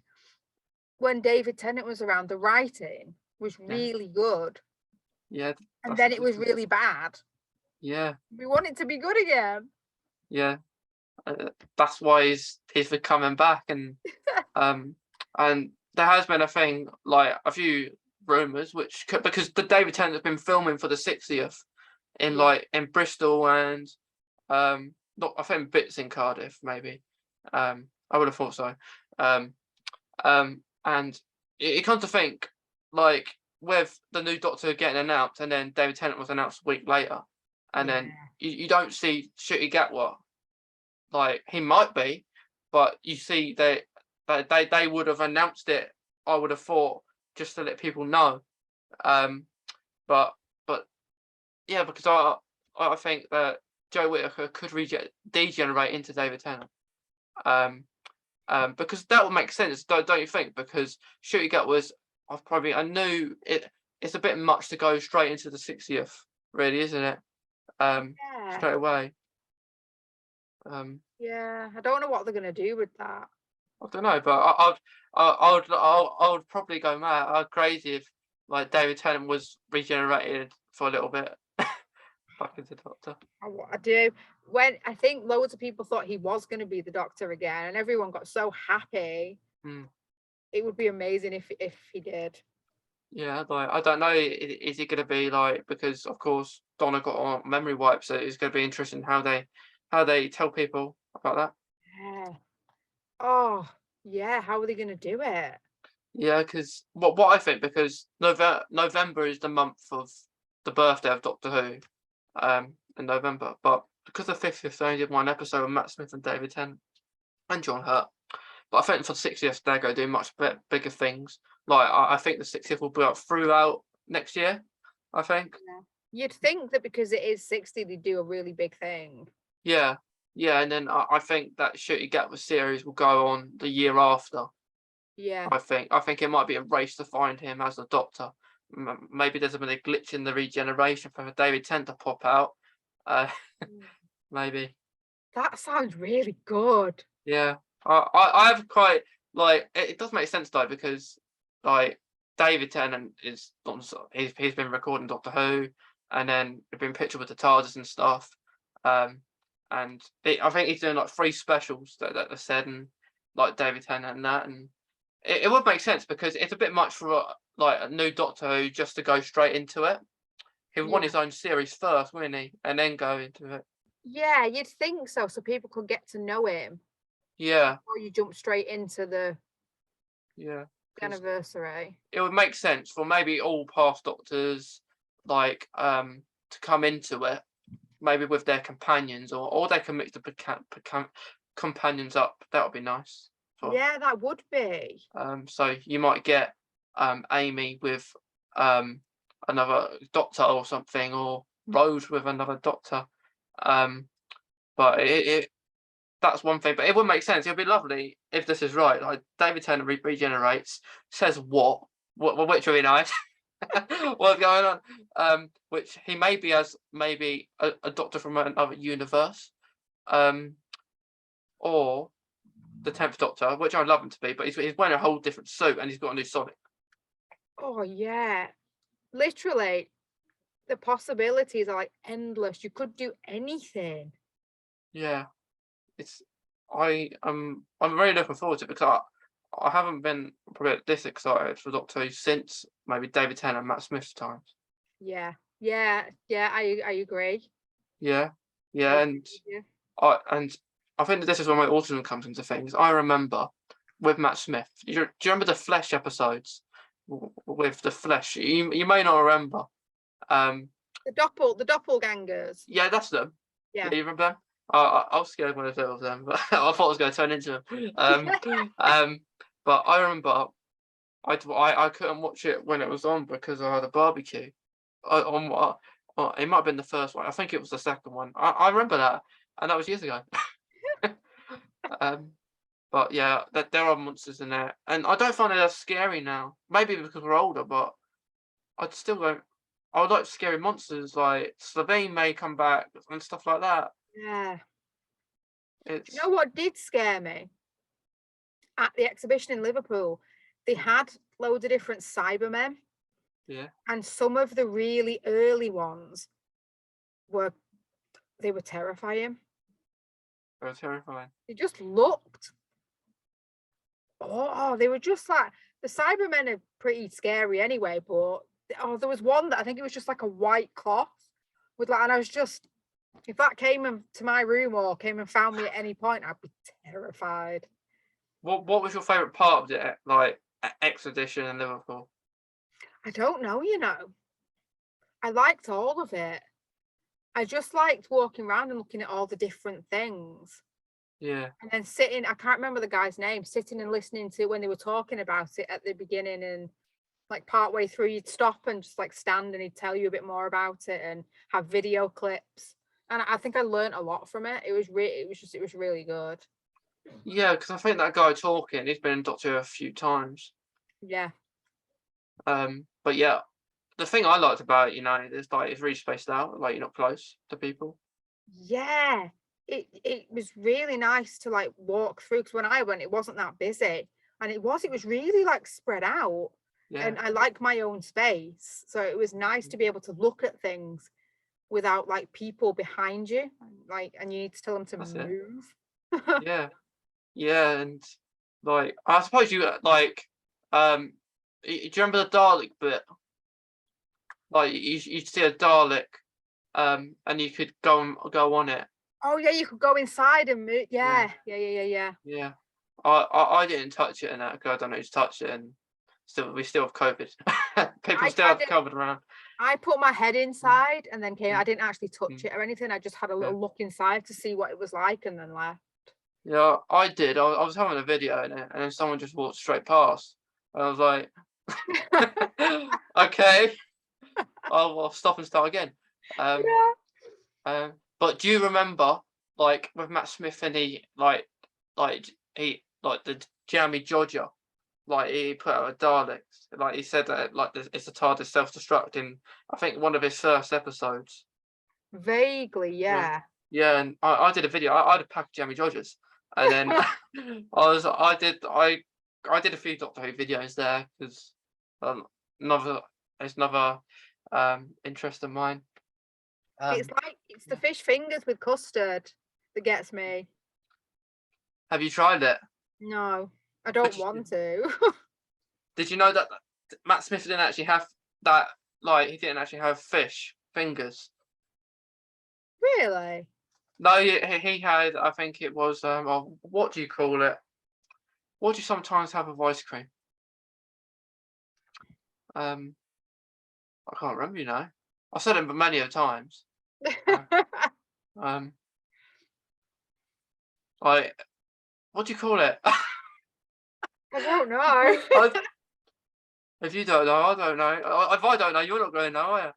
When David Tennant was around, the writing was yeah, really good, yeah, and that's the then it was difference. really bad. Yeah, We want it to be good again. yeah. That's why he's coming back, and there has been a thing like a few rumors because the David Tennant has been filming for the 60th in Yeah, in Bristol and not I think bits in Cardiff maybe. I would have thought so. Um, and it comes to think like with the new Doctor getting announced and then David Tennant was announced a week later, and yeah, then you don't see Ncuti Gatwa. Like he might be, but you see they would have announced it. I would have thought just to let people know. Um, but yeah, because I think that Joe Whittaker could degenerate into David Tennant. Because that would make sense, don't you think? Because Ncuti Gatwa was I knew it. It's a bit much to go straight into the 60th, really, isn't it? yeah, Straight away. yeah. I don't know what they're gonna do with that. I don't know, but I would probably go mad. I'd crazy if like David Tennant was regenerated for a little bit back into Doctor. I do. When I think loads of people thought he was going to be the Doctor again, and everyone got so happy. Mm. It would be amazing if he did. Yeah, like I don't know. Is it going to be like because of course Donna got on memory wipes, so it's going to be interesting how they tell people about that. Yeah. Oh, yeah. How are they going to do it? Yeah, because what I think, because November is the month of the birthday of Doctor Who, in November, but because the 50th they only did one episode with Matt Smith and David Tennant and John Hurt. But I think for the 60th they're going to do much bigger things. Like I think the 60th will be up throughout next year. I think. Yeah. You'd think that because it is 60, they do a really big thing. Yeah, yeah, and then I think that Shooty Gatwa series will go on the year after. Yeah. I think it might be a race to find him as the Doctor. Maybe there's been a glitch in the regeneration for David Tennant to pop out. Uh, maybe. That sounds really good. Yeah, I have quite like it does make sense though, because like David Tennant is he's been recording Doctor Who, and then he's been pictured with the TARDIS and stuff. And I think he's doing like 3 specials that are said, and like David Tennant and that, and it would make sense because it's a bit much for like a new Doctor Who just to go straight into it. He would want his own series first, wouldn't he, and then go into it. Yeah, you'd think so people could get to know him Yeah, before you jump straight into the yeah. 'Cause anniversary. it would make sense for maybe all past Doctors, like to come into it, maybe with their companions, or they can mix the companions up. That would be nice. Yeah, that would be. So you might get Amy with another Doctor or something, or Rose with another Doctor. But that's one thing. But it would make sense. It would be lovely if this is right. Like David Tennant regenerates, says which would be nice. What's going on? Which he maybe has maybe a Doctor from another universe, or the 10th Doctor, which I'd love him to be, but he's wearing a whole different suit and he's got a new Sonic. Oh yeah. Literally, the possibilities are like endless. You could do anything. Yeah, it's I'm really looking forward to it, because I haven't been probably this excited for Doctor Who since maybe David Tennant and Matt Smith's times. Yeah. Yeah. Yeah, I agree. Yeah, I yeah, agree with you. I think that this is where my autism comes into things. I remember with Matt Smith. Do you remember the Flesh episodes with the Flesh? You may not remember. The doppelgangers. Yeah, that's them. Yeah. Yeah, you remember them? I was scared when I thought of them, but I thought I was going to turn into them. But I remember I couldn't watch it when it was on because I had a barbecue. It might have been the first one. I think it was the second one. I remember that, and that was years ago. But yeah, there are monsters in there, and I don't find it as scary now. Maybe because we're older, but I'd still don't. I would like scary monsters, like Slovene may come back and stuff like that. Yeah. Do you It's know what did scare me? At the exhibition in Liverpool, they had loads of different Cybermen, yeah, and some of the really early ones were terrifying. they're terrifying. They just looked, oh, they were just like, the Cybermen are pretty scary anyway, but there was one that I think it was just like a white cloth with like, and I was just, if that came into my room or came and found me at any point, I'd be terrified. What was your favourite part of the like exhibition in Liverpool? I don't know, you know. I liked all of it. I just liked walking around and looking at all the different things. Yeah, And then sitting, I can't remember the guy's name, sitting and listening to when they were talking about it at the beginning, and like partway through you'd stop and just like stand and he'd tell you a bit more about it and have video clips. And I think I learned a lot from it. It was really good. yeah, because I think that guy talking, he's been in Doctor Who a few times. Yeah. But yeah, the thing I liked about it, is like it's really spaced out, like you're not close to people. Yeah. It was really nice to like walk through, because when I went it wasn't that busy, and it was really like spread out. Yeah, And I like my own space, so it was nice to be able to look at things without like people behind you, like, and you need to tell them to that's it. move. Yeah, yeah, and like I suppose you like do you remember the Dalek bit? Like you see a Dalek, and you could go on it. Oh yeah, you could go inside and move. Yeah, Yeah. yeah. I didn't touch it in that because I don't know who's touched it, and we still have COVID. People I still have kind of COVID around. I put my head inside and then came. I didn't actually touch Mm. it or anything. I just had a Yeah. little look inside to see what it was like and then left. Yeah, I did. I was having a video in it, and then someone just walked straight past. And I was like, okay, I'll stop and start again. Yeah. But do you remember, like with Matt Smith and he the Jammy Jodger, like he put out a Daleks, like he said that like it's a TARDIS self-destructing. I think one of his first episodes. Vaguely, yeah. Yeah, and I did a video. I had a pack of Jammy Jodgers, and then I did a few Doctor Who videos there because another it's another interest of mine. It's the fish fingers with custard that gets me. Have you tried it? No, I don't want to. Did you know that Matt Smith didn't actually have that? Like he didn't actually have fish fingers. Really? No, he had. I think it was. What do you call it? What do you sometimes have with ice cream? I can't remember. You know, I've said it many of times. Like what do you call it? I don't know. If you don't know, I don't know. If I don't know, you're not going to know,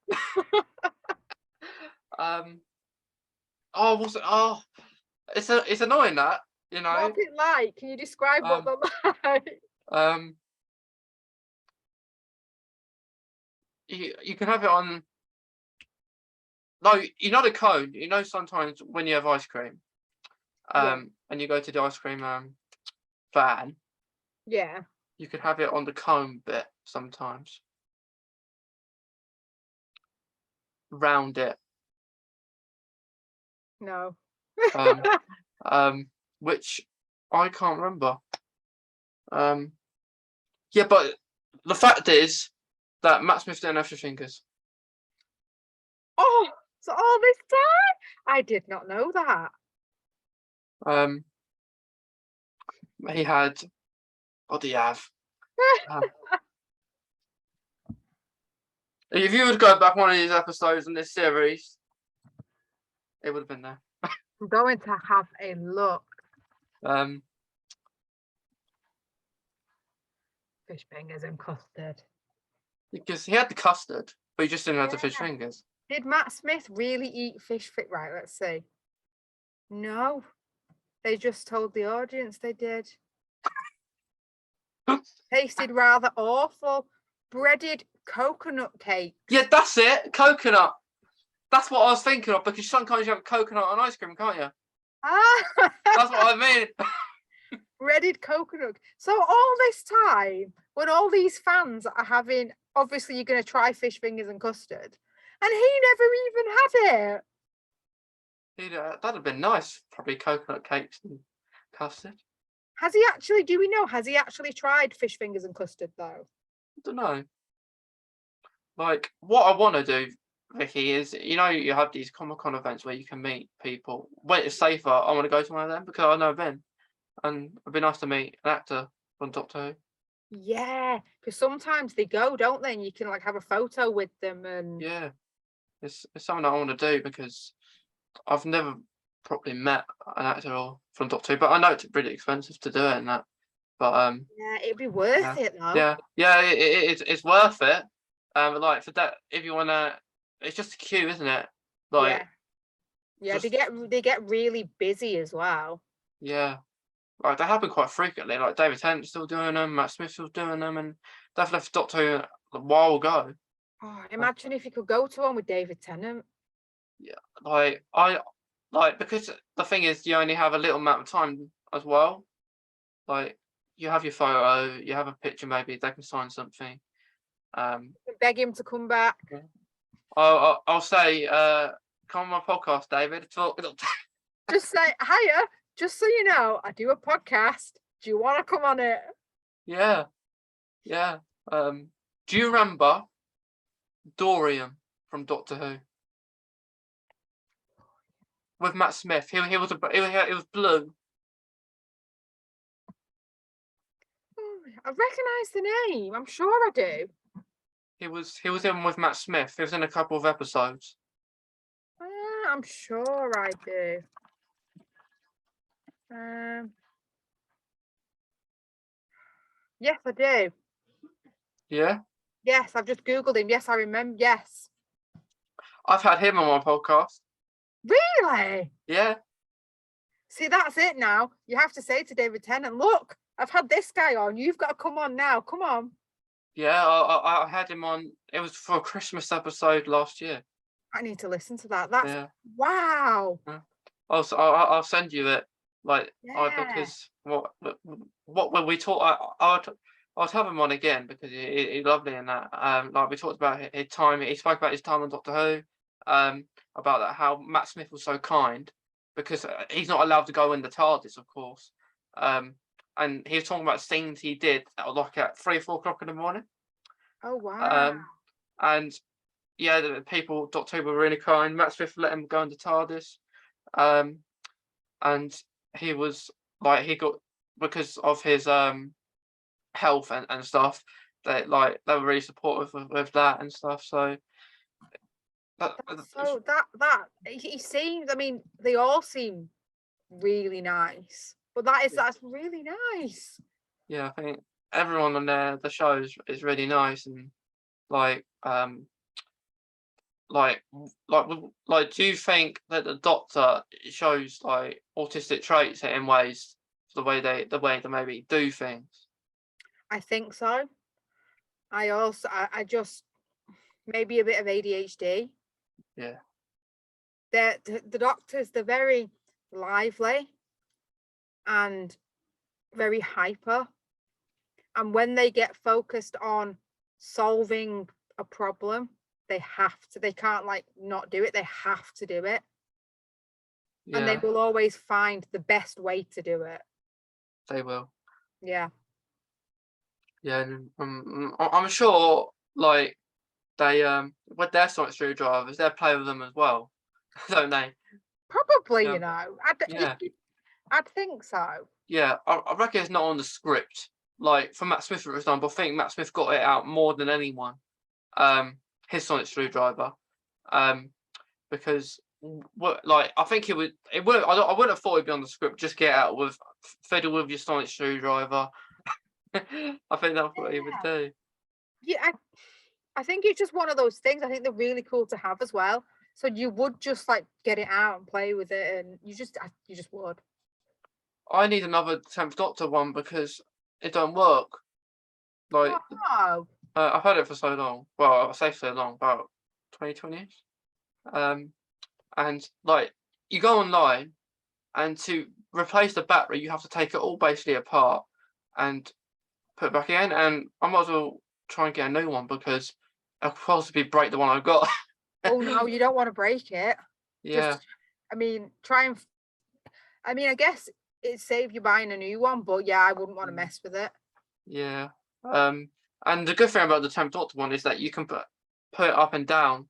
are you? Oh, what's it? Oh, it's annoying that you know. What's it like? Can you describe what they're like? You can have it on. No, you know the cone. You know sometimes when you have ice cream, Yeah. and you go to the ice cream van, Yeah. you can have it on the cone bit sometimes. Round it. No. Which I can't remember. Yeah, but the fact is that Matt Smith didn't have fish fingers. Oh, so all this time? I did not know that. He had. What do you have? If you would go back one of these episodes in this series, it would have been there. I'm going to have a look. Fish fingers and custard. Because he had the custard, but he just didn't have the fish fingers. Did Matt Smith really eat fish? Right, let's see. No, they just told the audience they did. Tasted rather awful. Breaded coconut cake. Yeah, that's it. Coconut. That's what I was thinking of because sometimes you have coconut on ice cream, can't you? Ah, That's what I mean. breaded coconut. So all this time, when all these fans are having, obviously you're going to try fish fingers and custard, and he never even had it. That'd have been nice. Probably coconut cakes and custard. Has he actually? Do we know? Has he actually tried fish fingers and custard though? I don't know. Like what I want to do, Vicky, is you have these Comic-Con events where you can meet people. When it's safer, I want to go to one of them because I know Ben, and it'd be nice to meet an actor from Doctor Who. Yeah, because sometimes they go, don't they? And you can like have a photo with them and Yeah, it's something I want to do because I've never properly met an actor from Doctor Who, but I know it's really expensive to do it and that. But yeah, it'd be worth it though. yeah, it's worth it. Like for that, if you wanna, it's just a queue, isn't it? Like yeah, they get really busy as well. yeah, like they happen quite frequently. Like David Tennant's still doing them, Matt Smith's still doing them, and they've left Doctor Who a while ago. Oh, imagine if you could go to one with David Tennant. Yeah, like because the thing is, you only have a little amount of time as well. Like you have your photo, you have a picture, maybe they can sign something. Beg him to come back. I'll say, come on my podcast, David. Just say, hiya, just so you know, I do a podcast. Do you want to come on it? Yeah. Do you remember Dorian from Doctor Who with Matt Smith? He was blue. I recognise the name. I'm sure I do. He was in with Matt Smith. He was in a couple of episodes. I'm sure I do. Yes, I do. Yeah, Yes, I've just Googled him. Yes, I remember. Yes. I've had him on my podcast. Really? Yeah, See, that's it now. You have to say to David Tennant, look, I've had this guy on. You've got to come on now. Come on. yeah. I had him on. It was for a Christmas episode last year. I need to listen to that. That's Yeah. wow. I'll send you it. Like, Yeah. because what when we talk, I'd have him on again because he's lovely in that. Like we talked about his time. He spoke about his time on Doctor Who. About that how Matt Smith was so kind because he's not allowed to go in the TARDIS, of course. And he was talking about scenes he did like at 3 or 4 o'clock in the morning. Oh wow. And yeah, the people, Doctor Who were really kind. Matt Smith let him go into TARDIS. And he was like, he got, because of his health and stuff, they were really supportive with that and stuff. So So that he seems, I mean, they all seem really nice. But that's really nice. yeah, I think everyone on the show is really nice and like do you think that the Doctor shows like autistic traits in ways the way they maybe do things? I think so. I just maybe a bit of ADHD. Yeah. The doctors, they're very lively and very hyper. And when they get focused on solving a problem, they can't like not do it. They have to do it. Yeah. And they will always find the best way to do it. They will. Yeah. Yeah, I'm sure like they with their sonic screwdrivers, they play with them as well, don't they? Probably, Yeah. you know. Yeah. I'd think so. Yeah, I reckon it's not on the script. Like for Matt Smith, for example, I think Matt Smith got it out more than anyone. His sonic screwdriver, because like I think it would I wouldn't have thought it'd be on the script. Just get out with fiddle with your sonic screwdriver. I think that's what he would do. Yeah, I think it's just one of those things. I think they're really cool to have as well. So you would just like get it out and play with it, and you just would. I need another 10th Doctor one because it don't work. Like Oh, I've had it for so long. Well, I say so long, about 2020. And like you go online, and to replace the battery, you have to take it all basically apart and put it back in. And I might as well try and get a new one because I'll possibly break the one I've got. oh no, you don't want to break it. Yeah. Just, I mean, I guess it saved you buying a new one, but yeah, I wouldn't want to mess with it. Yeah. And the good thing about the 10th Doctor one is that you can put it up and down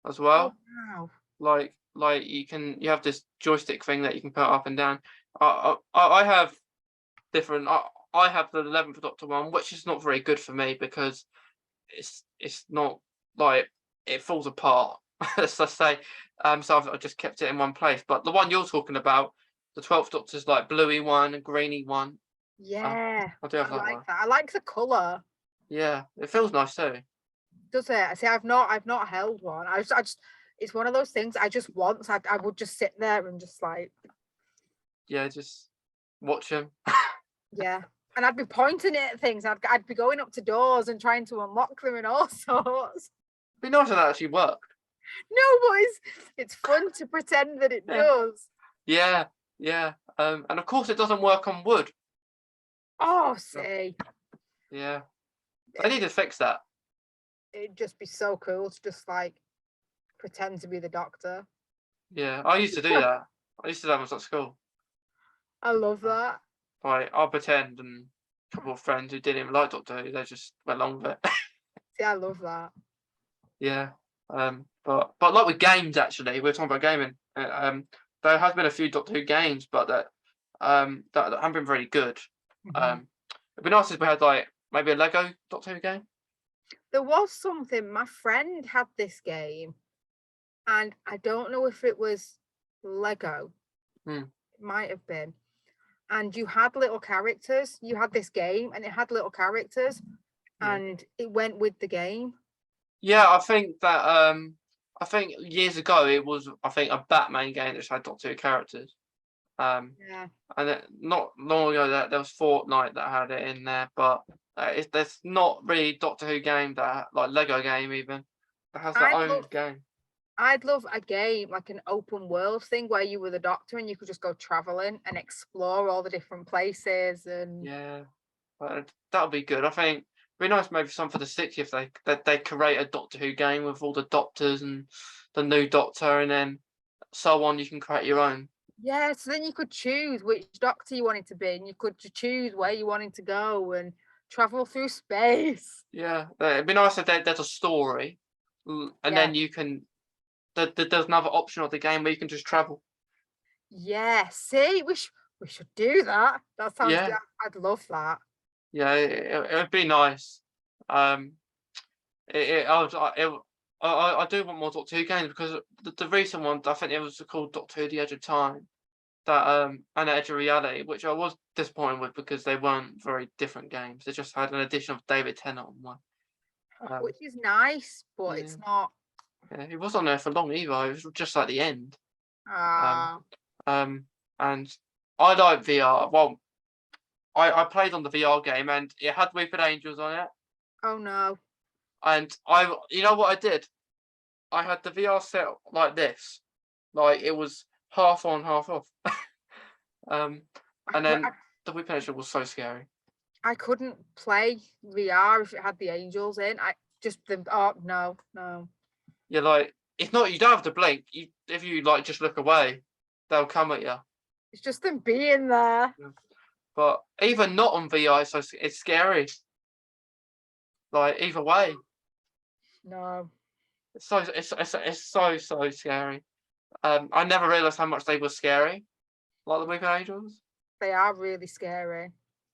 as well. Oh, wow. Like you have this joystick thing that you can put up and down. I have different. I have the 11th Doctor one, which is not very good for me because it's not like it falls apart. Let's just say. So I've just kept it in one place. But the one you're talking about, the 12th Doctor's like bluey one and greeny one. yeah. I do have that like one. that. I like the colour. Yeah, it feels nice too. Does it? I see. I've not held one. I just it's one of those things I just want. So I would just sit there and just like, yeah, just watch him. yeah. And I'd be pointing at things. I'd be going up to doors and trying to unlock them and all sorts. It'd be nice if that actually worked. No, but it's fun to pretend that it does. Yeah, yeah. And of course it doesn't work on wood. Oh, see. Yeah. I need to fix that. It'd just be so cool to just like pretend to be the Doctor. Yeah, I used to do that. I used to do that when I was at school. I love that. Like I'll pretend, and a couple of friends who didn't even like Doctor Who, they just went along with it. See, I love that. Yeah. But like with games, actually, we're talking about gaming. There has been a few Doctor Who games, but that haven't been very good. Mm-hmm. It'd be nice if we had like maybe a Lego Doctor Who game. There was something, my friend had this game, and I don't know if it was Lego. Hmm. It might have been. And you had little characters. You had this game and it had little characters, Yeah. and it went with the game. Yeah, I think that I think years ago it was I think a Batman game that just had Doctor Who characters. Yeah. And not long ago that there was Fortnite that had it in there, but there's not really Doctor Who game that like Lego game even that has their I'd own love game. I'd love a game like an open world thing where you were the doctor and you could just go traveling and explore all the different places and Yeah, but that would be good. I think it'd be nice maybe some for the 60 if they create a Doctor Who game with all the doctors and the new Doctor and then so on. You can create your own. yeah, so then you could choose which doctor you wanted to be and you could choose where you wanted to go and travel through space. Yeah, it'd be nice if there's a story, and Yeah. then you can. There's another option of the game where you can just travel. Yeah, see, we should do that. That sounds Yeah, good. I'd love that. yeah, it would be nice. Um, I was, I do want more Doctor Who games because the recent one I think it was called Doctor Who: The Edge of Time, that and Edge of Reality, which I was disappointed with because they weren't very different games. They just had an addition of David Tennant on one. Which is nice, but Yeah, it's not yeah, he wasn't on there for long either. It was just like the end. Um, uh and I like VR. Well, I played on the VR game and it had Weeping Angels on it. oh no. And you know what I did? I had the VR set like this, like it was half on, half off. um, I, and cou- then the Weeping Angel was so scary. I couldn't play VR if it had the angels in. I just the oh no, no. You're like, it's not. You don't have to blink. If you like, just look away, they'll come at you. It's just them being there. Yeah. But even not on VR, it's scary. Like either way, No. it's so scary. I never realized how much they were scary, like the Weeping Angels. They are really scary.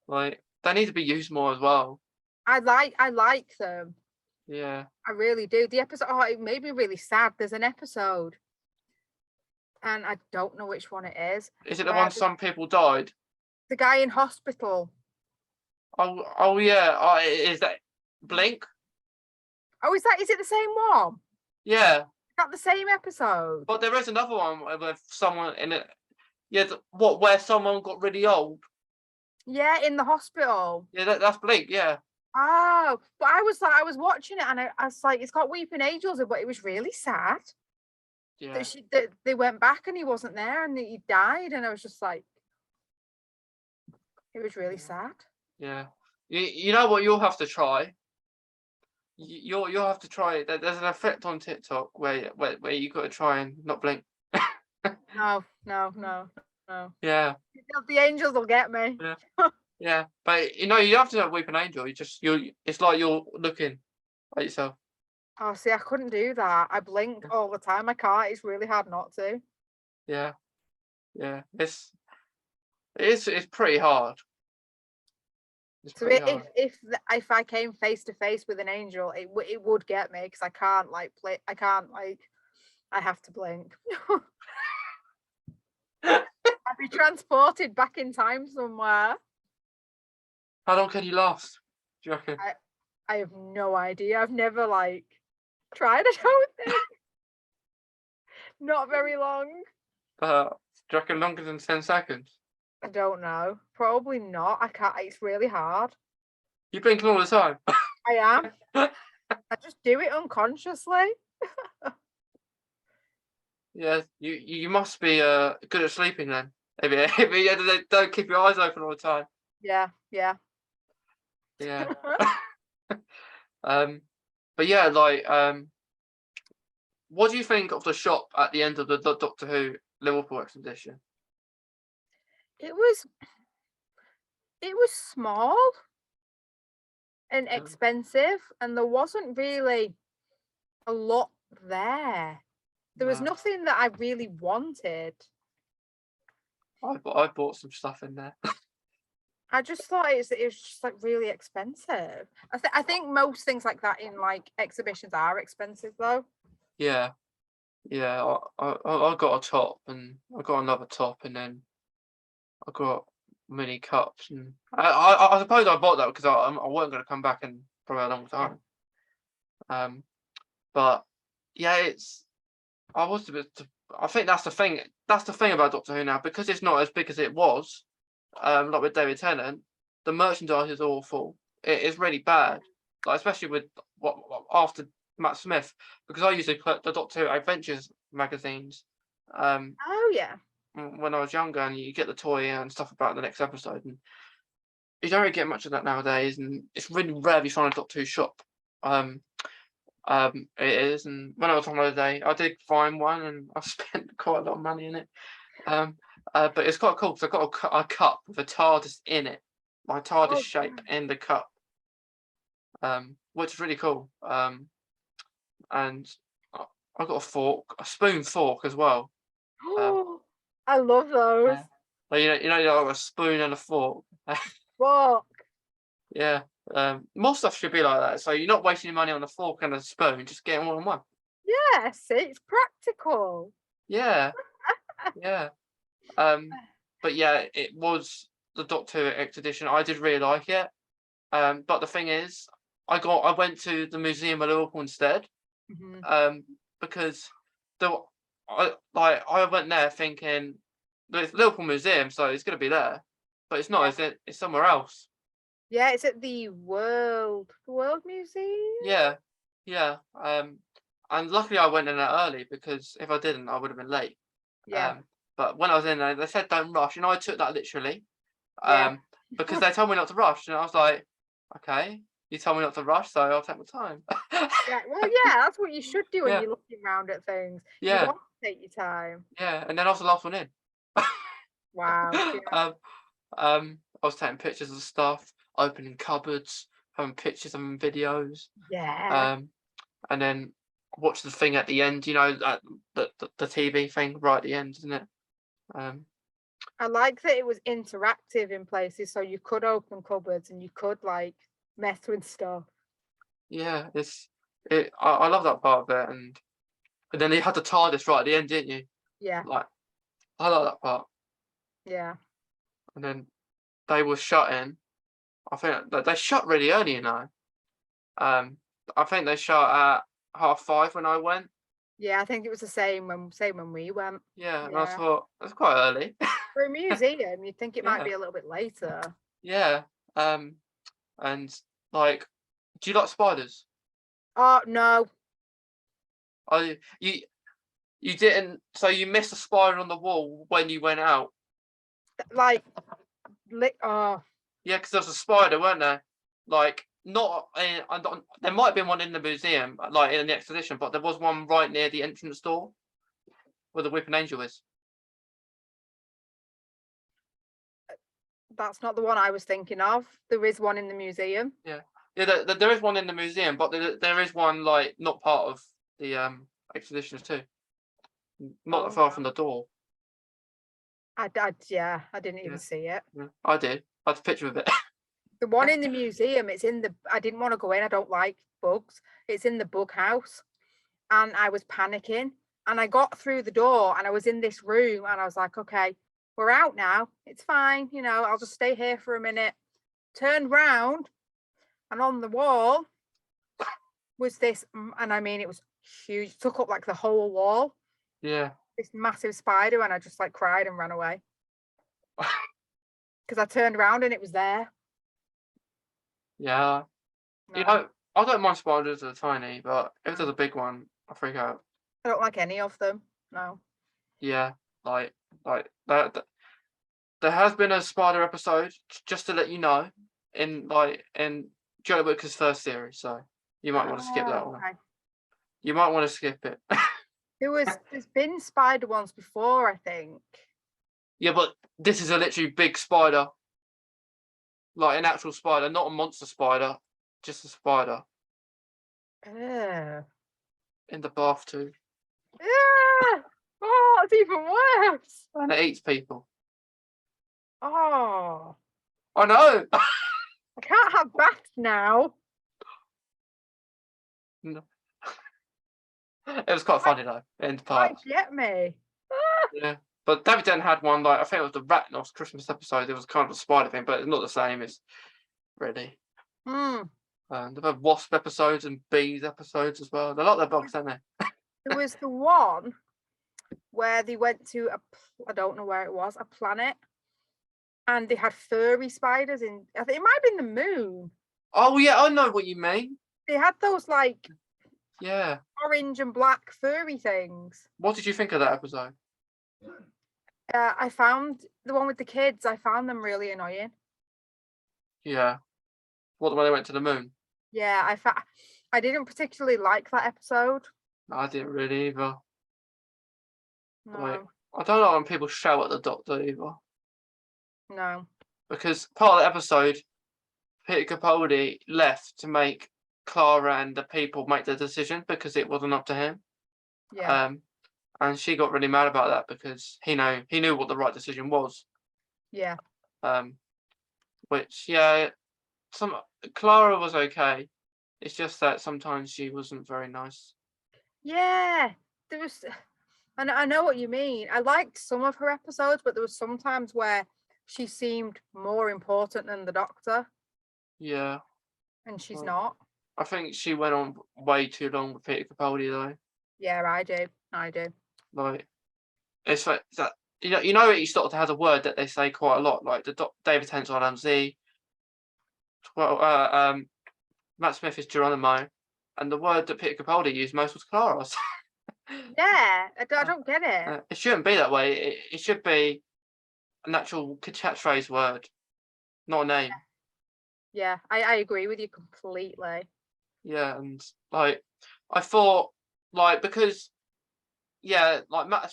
Like they need to be used more as well. I like them. Yeah. I really do. The episode, oh, it made me really sad. There's an episode, and I don't know which one it is, Is it the where one some people died? the guy in hospital. Oh yeah. Is that Blink? Oh, is it the same one? Yeah. Is that the same episode? But there is another one with someone in it. Yeah. Where someone got really old. Yeah, in the hospital. Yeah, that's Blink. Yeah. Oh, but I was watching it and I was like, it's got weeping angels, but it was really sad Yeah. that they went back and he wasn't there and he died, and I was just like, it was really sad. Yeah. You know what you'll have to try? You'll have to try it. There's an effect on TikTok where you got to try and not blink. No, no, no, no. Yeah. The angels will get me. Yeah. Yeah. But you have to have Weeping Angel. It's like you're looking at yourself. Oh, see, I couldn't do that. I blink all the time. I can't. It's really hard not to. Yeah. Yeah. It's pretty hard. It's So pretty hard. if I came face to face with an angel, it would get me because I can't like play. I can't like. I have to blink. I'd be transported back in time somewhere. How long can you last? Do you reckon? I have no idea. I've never like tried. I don't think. Not very long. Do you reckon longer than 10 seconds? I don't know. Probably not. I can't. It's really hard. You blinking all the time. I am. I just do it unconsciously. Yeah, you must be good at sleeping then. If you don't keep your eyes open all the time. Yeah, yeah. Yeah. But yeah, like what do you think of the shop at the end of the Doctor Who Liverpool exhibition? It was small and expensive, and there wasn't really a lot there. There was No. nothing that I really wanted. I bought some stuff in there. I just thought it was just like really expensive. I think most things like that in like exhibitions are expensive though. Yeah, yeah. I got a top, and I got another top, and then I got mini cups, and I suppose I bought that because I wasn't going to come back in for a long Yeah. time. Um, but yeah, it's I was a bit. I think that's the thing. That's the thing about Doctor Who now, because it's not as big as it was. Like with David Tennant, the merchandise is awful. It is really bad. Like especially with what after Matt Smith, because I used to collect the Doctor Who Adventures magazines. Um, Oh yeah. when I was younger, and you get the toy and stuff about the next episode, and you don't really get much of that nowadays, and it's really rare you find a Doctor Who shop. Um, it is, and when I was on holiday, I did find one, and I spent quite a lot of money in it. Um, but it's quite cool because I got a cup with a TARDIS in it, my TARDIS Oh shape in the cup, which is really cool. And I I got a fork, a spoon fork as well. Um, oh, I love those. yeah, but like a spoon and a fork. What? Yeah. More stuff should be like that. So you're not wasting your money on a fork and a spoon, just getting all in one. Yeah, see, it's practical. Yeah, yeah. But yeah, it was the Doctor Who X edition. I did really like it. But the thing is, I went to the Museum of Liverpool instead. Mhm. Um, because the I went there thinking it's Liverpool Museum, so it's gonna be there. But it's not, Yeah. is it? It's somewhere else. Yeah, it's at the World Museum. Yeah, yeah. And luckily I went in there early, because if I didn't, I would have been late. Yeah. But when I was in there, they said don't rush, and I took that literally. Yeah. Because they told me not to rush, and I was like, okay, you told me not to rush, so I'll take my time. Yeah. Well, yeah, that's what you should do when Yeah, you're looking around at things. You yeah, want to take your time. yeah. And then I was the last one in. Wow. Yeah. um, I was taking pictures of stuff, opening cupboards, having pictures and videos. Yeah. Um, and then watch the thing at the end. The TV thing right at the end, isn't it? Um, I like that it was interactive in places, so you could open cupboards and you could like mess with stuff. yeah, I love that part of it, and then you had the TARDIS right at the end, didn't you? Yeah. Like, I like that part. Yeah. And then they were shut in. I think that they shut really early, Um, I think they shut at 5:30 when I went. Yeah, I think it was the same when we went. Yeah, and I Yeah. thought that's quite early. For a museum, you'd think it might Yeah, be a little bit later. yeah. Um, and like, do you like spiders? Oh no, I you didn't, so you missed a spider on the wall when you went out. like oh Yeah, because there was a spider, weren't there? Like, not in, there might have been one in the museum, like in the exhibition, but there was one right near the entrance door where the Whipping Angel is. that's not the one I was thinking of. There is one in the museum. Yeah, yeah. There is one in the museum, but there is one like not part of the exhibitions too. Not that Oh far no. from the door. Yeah, I didn't even Yeah, see it. yeah. I did. I had a picture of it. The one in the museum, I didn't want to go in. I don't like bugs. It's in the bug house. And I was panicking. And I got through the door and I was in this room and I was like, okay, we're out now. It's fine. I'll just stay here for a minute. Turned round and on the wall was this, and I mean, it was huge, took up like the whole wall, Yeah. this massive spider. And I just like cried and ran away because I turned around and it was there. Yeah. No, I don't mind spiders that are tiny, but if there's no, a big one, I freak out. I don't like any of them. No. Yeah, that. There has been a spider episode, just to let you know, in Joe Wicker's first series, so you might want to skip that Oh, one. okay. You might want to skip it. There's been spider ones before, I think. Yeah, but this is a literally big spider, like an actual spider, not a monster spider, just a spider Ugh. in the bath too, Yeah. Oh, it's even worse. and it eats people. Oh, I know. I can't have baths now. No. It was quite funny though in the Might parts. get me. Yeah. But David Tennant had one, like I think it was the Ratnos Christmas episode. It was kind of a spider thing, but it's not the same. It's really. Hmm. They've had wasp episodes and bees episodes as well. They like their bugs, don't they? There was the one where they went to I don't know where it was, a planet, and they had furry spiders in. I think it might have been the moon. Oh yeah, I know what you mean. They had those like Yeah. orange and black furry things. What did you think of that episode? I found the one with the kids. I found them really annoying. Yeah. What, the one they went to the moon? Yeah, I didn't particularly like that episode. No, I didn't really either. Like, No, I don't like when people shout at the doctor either. no. Because part of the episode, Peter Capaldi left to make Clara and the people make the decision because it wasn't up to him. Yeah, And she got really mad about that because he knew what the right decision was. yeah. Which Clara was okay. It's just that sometimes she wasn't very nice. Yeah, there was, and I know what you mean. I liked some of her episodes, but there was some times where she seemed more important than the doctor, Yeah. and she's Well, not. I think she went on way too long with Peter Capaldi though. Yeah, I do. Like, it's like that. You know, each doctor has a word that they say quite a lot. Like David Tennant's on Z. Well, Matt Smith is Geronimo, and the word that Peter Capaldi used most was Clara's. Yeah, I don't get it. It shouldn't be that way. It should be an actual catchphrase word, not a name. Yeah, I agree with you completely. Yeah, and like I thought, like because like Matt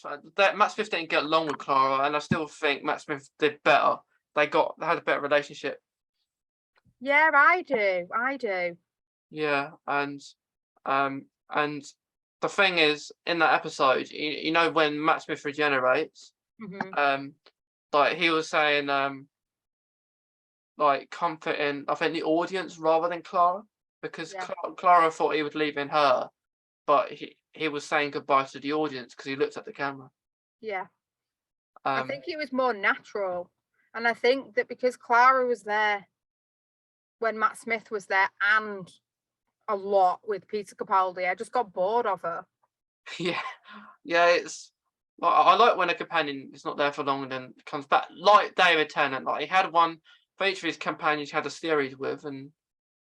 Smith didn't get along with Clara, and I still think Matt Smith did better. They had a better relationship. Yeah, I do. Yeah, and the thing is, in that episode, you know when Matt Smith regenerates, Hmm. like he was saying, like comforting, I think the audience rather than Clara, because Yeah, Clara thought he was leaving her, but he was saying goodbye to the audience because he looked at the camera. yeah. I Um, think it was more natural, and I think that because Clara was there when Matt Smith was there, and a lot with Peter Capaldi, I just got bored of her. yeah, yeah, it's. Like, I like when a companion is not there for long and then comes back, like David Tennant. Like he had one for each of his companions, he had a series with, and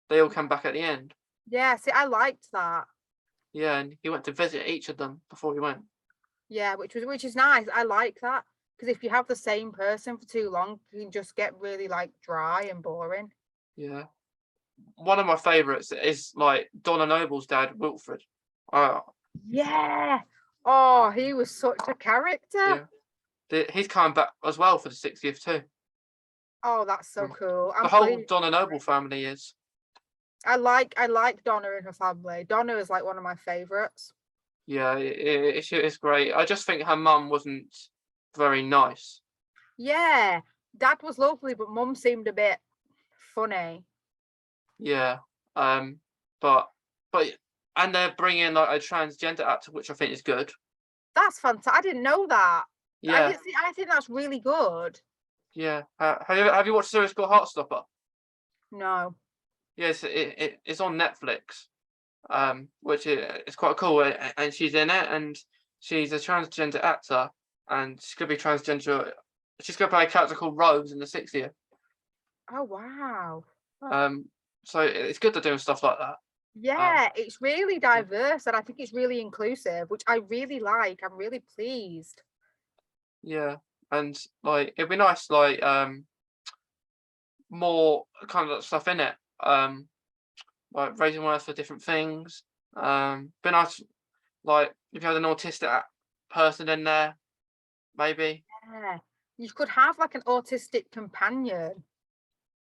they all come back at the end. Yeah, see, I liked that. Yeah, and he went to visit each of them before he went. Yeah, which is nice. I like that because if you have the same person for too long, you can just get really like dry and boring. Yeah, one of my favourites is like Donna Noble's dad, Wilfred. Uh, Yeah. Oh, he was such a character. yeah, he's coming back as well for the 60th too. Oh, that's so cool. The I'm whole pleased. Donna Noble family is. I like Donna and her family. Donna is like one of my favorites. Yeah, it's great. I just think her mum wasn't very nice. Yeah, Dad was lovely, but Mum seemed a bit funny. Yeah, but and they're bringing like a transgender actor, which I think is good. That's fantastic. I didn't know that. Yeah, I think that's really good. yeah. Have you watched a series called Heartstopper? No. Yes, it's on Netflix. Which is quite cool, and she's in it, and she's a transgender actor, and she's gonna be transgender. She's gonna play a character called Rose in the 60th. Oh wow. So it's good they're doing stuff like that. Yeah, it's really diverse and I think it's really inclusive, which I really like. I'm really pleased. Yeah, and like it'd be nice, like more kind of stuff in it. Like raising awareness for different things. Be nice, like if you had an autistic person in there, maybe. Yeah. You could have like an autistic companion.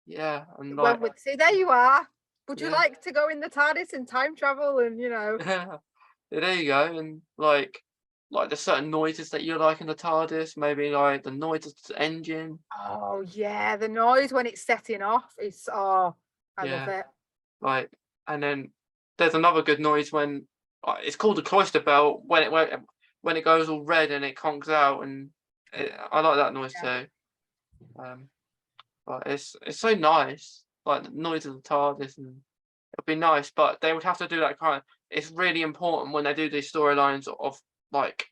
Yeah, and When like with see, there you are. Would you yeah, like to go in the TARDIS and time travel and there you go, and like like there's certain noises that you like in the TARDIS, maybe like the noise of the engine. Oh yeah, the noise when it's setting off is, oh, I love Yeah, it. like, and then there's another good noise when it's called the cloister bell when it goes all red and it conks out, and I like that noise Yeah. too. But it's so nice, like the noise of the TARDIS, and it'd be nice, but they would have to do that kind of. It's really important when they do these storylines of like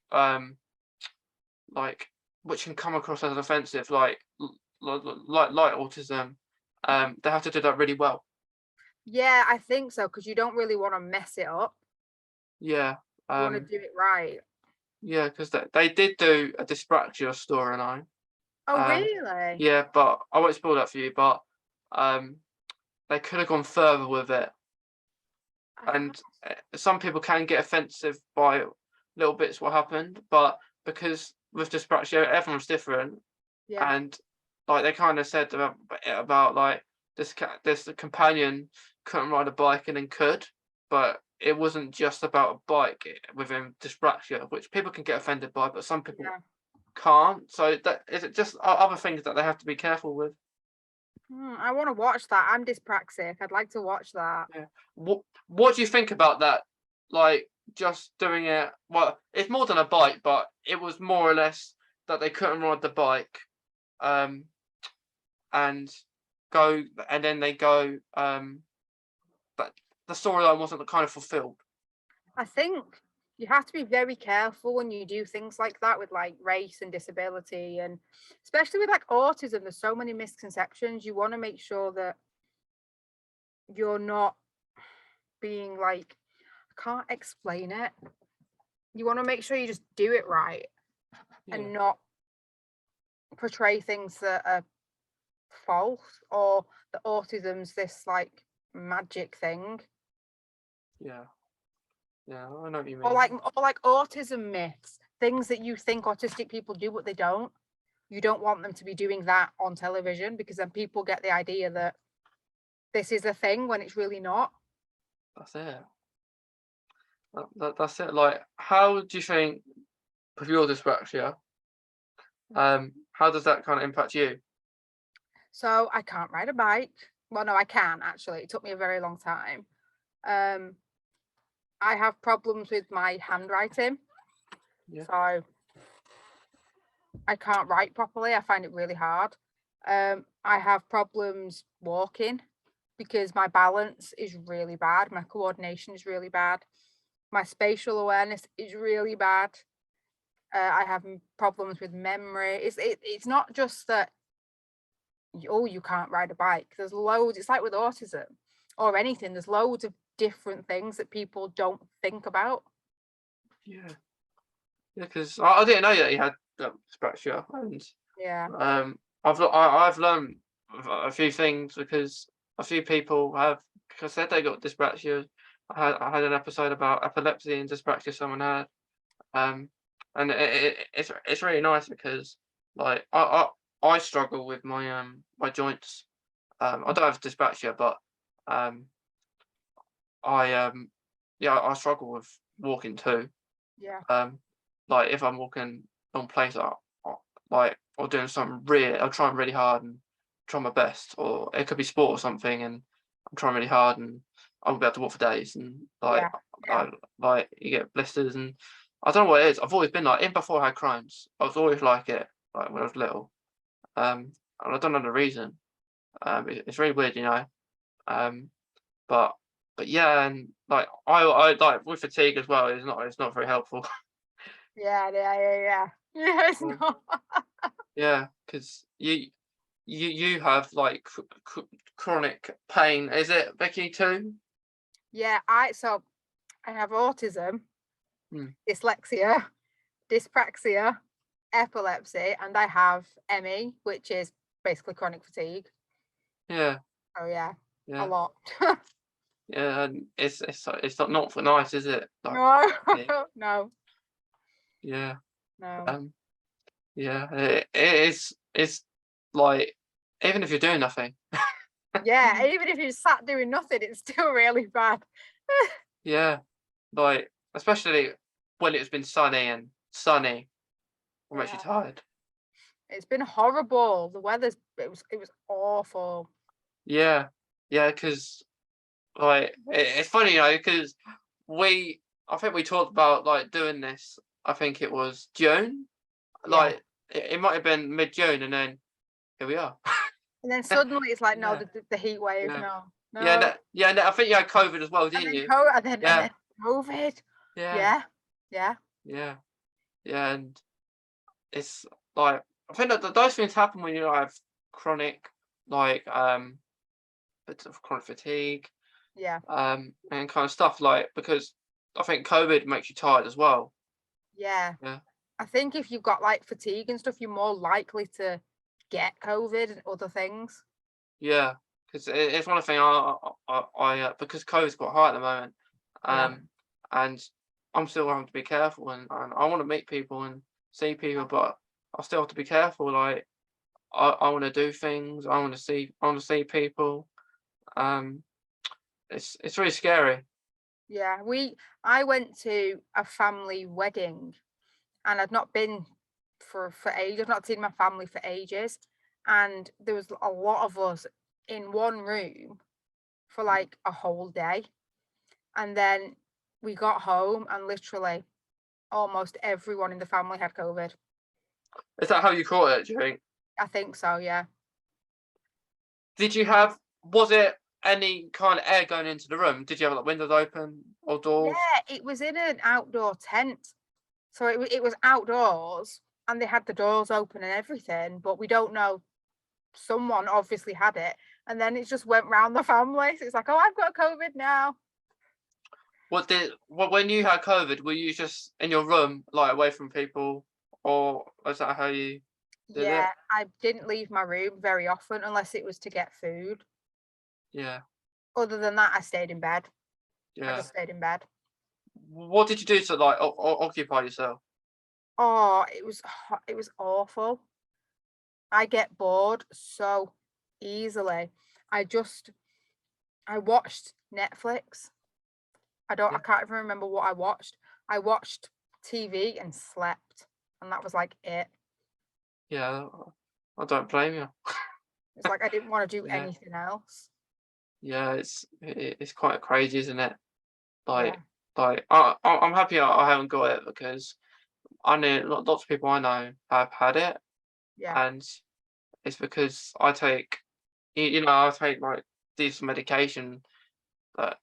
like which can come across as offensive, like autism. They have to do that really well. Yeah, I think so, because you don't really want to mess it up. Yeah, You want to do it right. yeah, because they did do a dyspraxia storyline. Oh, Um, really? yeah, but I won't spoil that for you. But um, they could have gone further with it, Ah, and some people can get offensive by little bits what happened, but because with dyspraxia everyone's different, yeah, and like they kind of said about like this companion couldn't ride a bike and then could, but it wasn't just about a bike within dyspraxia, which people can get offended by, but some people yeah. can't. So that is it. Just other things that they have to be careful with. I want to watch that. I'm dyspraxic. I'd like to watch that. Yeah. What do you think about that? Like just doing it. Well, it's more than a bike, but it was more or less that they couldn't ride the bike. Um, and go and then they go but the storyline wasn't kind of fulfilled. I think you have to be very careful when you do things like that with like race and disability, and especially with like autism. There's so many misconceptions. You want to make sure that you're not being like, I can't explain it. You want to make sure you just do it right Yeah, and not portray things that are false, or that autism's this like magic thing, yeah, yeah, I know what you or mean. like autism myths, things that you think autistic people do but they don't. You don't want them to be doing that on television, because then people get the idea that this is a thing when it's really not. That's it. That's it. Like, how do you think with your dyspraxia, how does that kind of impact you? So I can't ride a bike. Well, no, I can actually. It took me a very long time. Um, I have problems with my handwriting. Yeah, So I can't write properly. I find it really hard. I have problems walking because my balance is really bad. My coordination is really bad. My spatial awareness is really bad. I have problems with memory. It's not just that, oh, you can't ride a bike. There's loads. It's like with autism or anything. There's loads of different things that people don't think about. yeah, yeah. Because I didn't know that you had dyspraxia, and Yeah, I've learned a few things because a few people have said they got dyspraxia. I had an episode about epilepsy and dyspraxia someone had. Um, and it's really nice because like I struggle with my joints. I don't have dyspraxia, but um, I yeah, I struggle with walking too. yeah, Um, like if I'm walking on place, like or doing something really, I'll try really hard and try my best, or it could be sport or something, and I'm trying really hard and I won't be able to walk for days, and yeah, yeah. like you get blisters, and I don't know what it is. I've always been like, even before I had Crohn's, I was always like it, like when I was little. And I don't know the reason. It's really weird, you know. Um, but yeah, and like I like with fatigue as well. It's not very helpful. Yeah, yeah, yeah, yeah. Yeah, it's Um, not. yeah, because you have like chronic pain. Is it Vicky too? Yeah, so I have autism, Hmm. dyslexia, dyspraxia, epilepsy, and I have ME, which is basically chronic fatigue. Yeah, Oh yeah, a yeah, lot. yeah. And it's not for nice, is it? Like, No, fatigue. no, Yeah, no. um, yeah. It's like even if you're doing nothing. Yeah, even if you sat doing nothing, it's still really bad. Yeah, like especially when it's been sunny and sunny, what makes you Yeah. tired? It's been horrible. The weather's it was awful. Yeah, yeah, because like it's funny, because I think we talked about like doing this. I think it was June, Yeah. like it might have been mid-June, and then here we are. And then suddenly it's like, no, Yeah, the heat wave, yeah, no, yeah, no. no, I think you had COVID as well, And didn't then you? and Yeah, then COVID. yeah, Yeah. Yeah. yeah, yeah, and it's like I think that those things happen when you have chronic, like bits of chronic fatigue, Yeah. and kind of stuff like because I think COVID makes you tired as well. Yeah. Yeah, I think if you've got like fatigue and stuff, you're more likely to get COVID and other things. yeah, because it's one of the things because COVID's quite high at the moment, Yeah. and I'm still having to be careful, and I want to meet people and see people, but I still have to be careful. Like I want to do things, I want to see people. Um, it's really scary. Yeah. I went to a family wedding and I'd not been for ages, I've not seen my family for ages. And there was a lot of us in one room for like a whole day. And then we got home and literally almost everyone in the family had COVID. Is that how you caught it? Do you think? I think so, yeah. Did you have? Was it any kind of air going into the room? Did you have like windows open or doors? Yeah, it was in an outdoor tent. So it was outdoors and they had the doors open and everything, but we don't know. Someone obviously had it, and then it just went round the family. So it's like, oh, I've got COVID now. What when you had COVID? Were you just in your room, like away from people, or is that how you did Yeah, it? I didn't leave my room very often unless it was to get food. Yeah, Other than that, I stayed in bed. I yeah. just stayed in bed. What did you do to like occupy yourself? Oh, it was awful. I get bored so easily. I just I watched Netflix. I Yeah, can't even remember what I watched. I watched TV and slept, and that was like it. yeah. I don't blame you. It's like I didn't want to do Yeah, anything else. yeah. It's quite crazy, isn't it? Yeah, Like I'm happy I haven't got it because I know lots of people I know have had it, yeah, and it's because I take I take like these medication that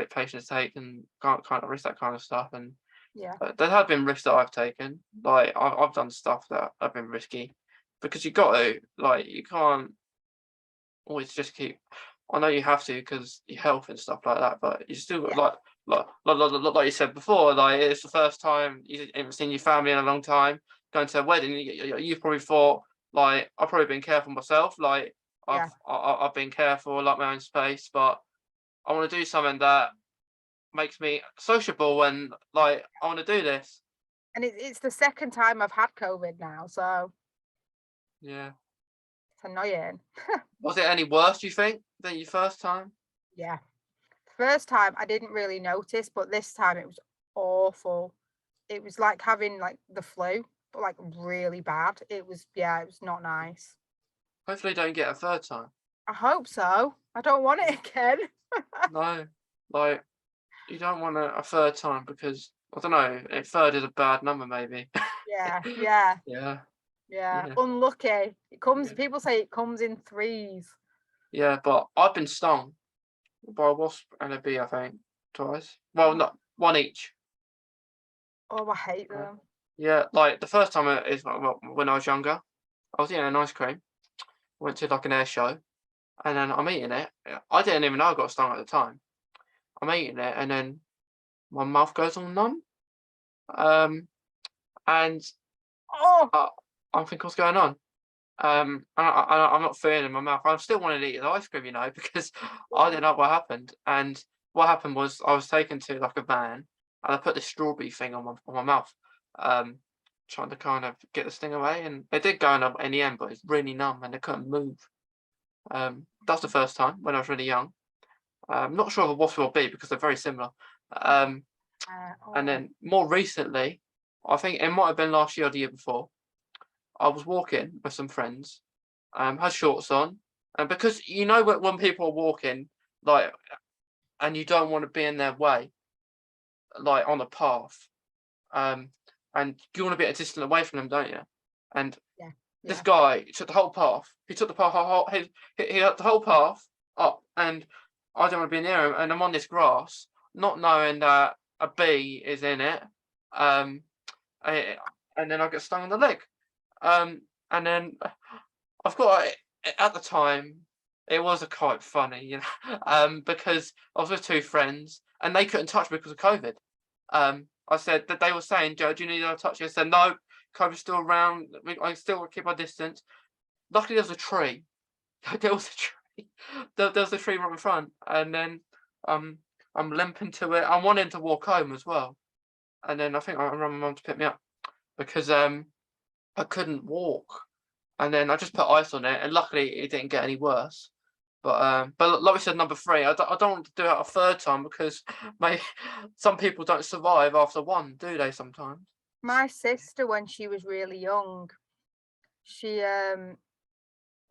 patients take and can't risk that kind of stuff. And yeah, there have been risks that I've taken. Like I've done stuff that have been risky because you got to like you can't always just keep. I know you have to because your health and stuff like that, but you still got yeah, like you said before, like it's the first time you haven't seen your family in a long time. Going to a wedding, you've probably thought like I've probably been careful myself. Like yeah. I've been careful, like my own space, but I want to do something that makes me sociable and like I want to do this. And it's the second time I've had COVID now, so Yeah. it's annoying. Was it any worse, do you think, than your first time? Yeah. First time I didn't really notice, but this time it was awful. It was like having like the flu, but like really bad. It was not nice. Hopefully, don't get a third time. I hope so. I don't want it again. No, like you don't want a third time because I don't know. A third is a bad number, maybe. Yeah, yeah, Yeah, yeah. yeah, Unlucky. yeah, People say it comes in threes. yeah. But I've been stung by a wasp and a bee. I think twice. Well, not one each. Oh, I hate Uh, them. yeah, like the first time is when I was younger. I was eating an ice cream. Went to like an air show, and then I'm eating it. I didn't even know I got stung at the time. I'm eating it, and then my mouth goes all numb. And Oh, I, I'm thinking, what's going on? I'm not feeling in my mouth. I still wanted to eat the ice cream, because I yeah, didn't know what happened. And what happened was I was taken to like a van, and I put this strawberry thing on my mouth, um, trying to kind of get the sting away. And it did go in the end, but it's really numb, and I couldn't move. That's the first time when I was really young. Not sure of a wasp or bee because they're very similar. Um, and oh, then more recently. I think it might have been last year or the year before. I was walking with some friends, had shorts on, and because you know when people are walking, like, and you don't want to be in their way, like on a path, um, and you want to be a distance away from them, don't you? And Yeah. this Yeah. guy took the whole path. He took the path. He had the whole path up, and I don't want to be near him. And I'm on this grass, not knowing that a bee is in it. Um, and then I get stung in the leg. And then I've got at the time it was a quite funny, because I was with two friends and they couldn't touch me because of COVID. I said that they were saying, "Joe, do you need to touch you?" I said, "No, COVID's still around. I still keep my distance." Luckily, there was a tree. There was a tree. There was a tree right in front, and then um, I'm limping to it. I'm wanting to walk home as well, and then I think I rang my mum to pick me up because I couldn't walk, and then I just put ice on it, and luckily it didn't get any worse. But like we said, number three, I don't want to do it a third time because some people don't survive after one, do they? Sometimes. My sister, when she was really young, she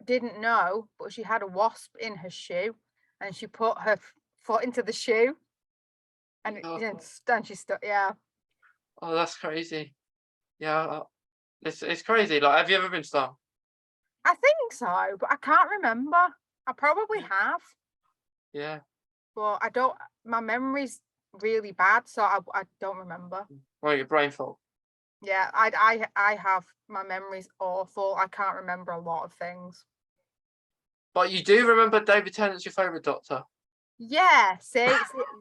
didn't know, but she had a wasp in her shoe, and she put her foot into the shoe, and Oh, and she stuck. Yeah, oh, that's crazy. Yeah, it's crazy. Like, have you ever been stung? I think so, but I can't remember. I probably have, Yeah. but I don't. My memory's really bad, so I don't remember. Well, your brain fault. Yeah, I have, my memory's awful. I can't remember a lot of things. But you do remember David Tennant's your favourite doctor. Yeah, see,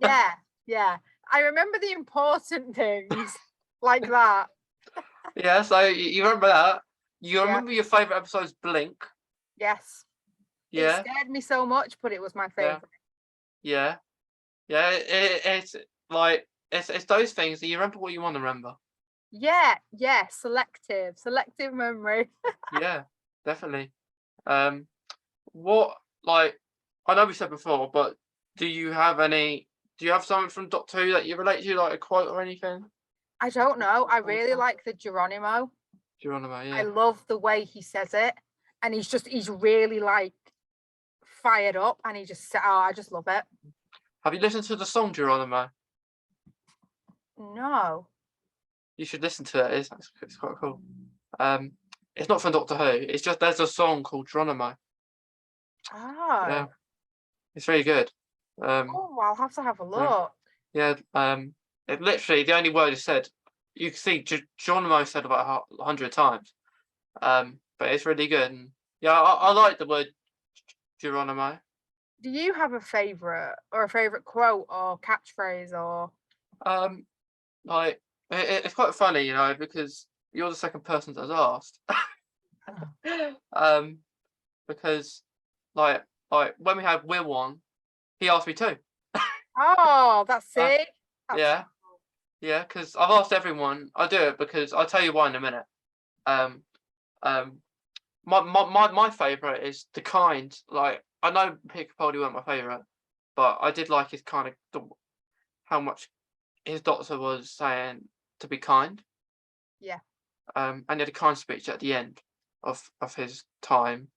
yeah, yeah. I remember the important things like that. Yeah, so you remember that. You Yeah, remember your favourite episode's Blink. yes. It Yeah, scared me so much, but it was my yeah, favorite. yeah, yeah. It's like it's those things that you remember what you want to remember. Yeah, yeah, selective memory. Yeah, definitely. Um, what like I know we said before, but do you have any? Do you have something from Doctor Who that you relate to, like a quote or anything? I don't know. I really like the Geronimo. Geronimo, I yeah. love the way he says it. And he's really like fired up, and I just love it. Have you listened to the song Geronimo? No. You should listen to it. It's quite cool. Um, it's not from Doctor Who. It's just there's a song called Geronimo. Yeah, Oh. it's really good. Um, Oh, I'll have to have a yeah, look. yeah. It literally the only word is said. You can see Geronimo said about 100 times. But it's really good. And yeah, I like the word Geronimo. Do you have a favorite quote or catchphrase or Um, like it's quite funny, because you're the second person that's asked. um, because like when we had Will on, he asked me too. Oh, that's Uh, it. That's yeah, yeah, because I've asked everyone. I do it because I'll tell you why in a minute. Um, um, my favorite is the kind. Like I know Peter Capaldi weren't my favorite, but I did like his kind of how much his doctor was saying to be kind. yeah. And he had a kind speech at the end of his time,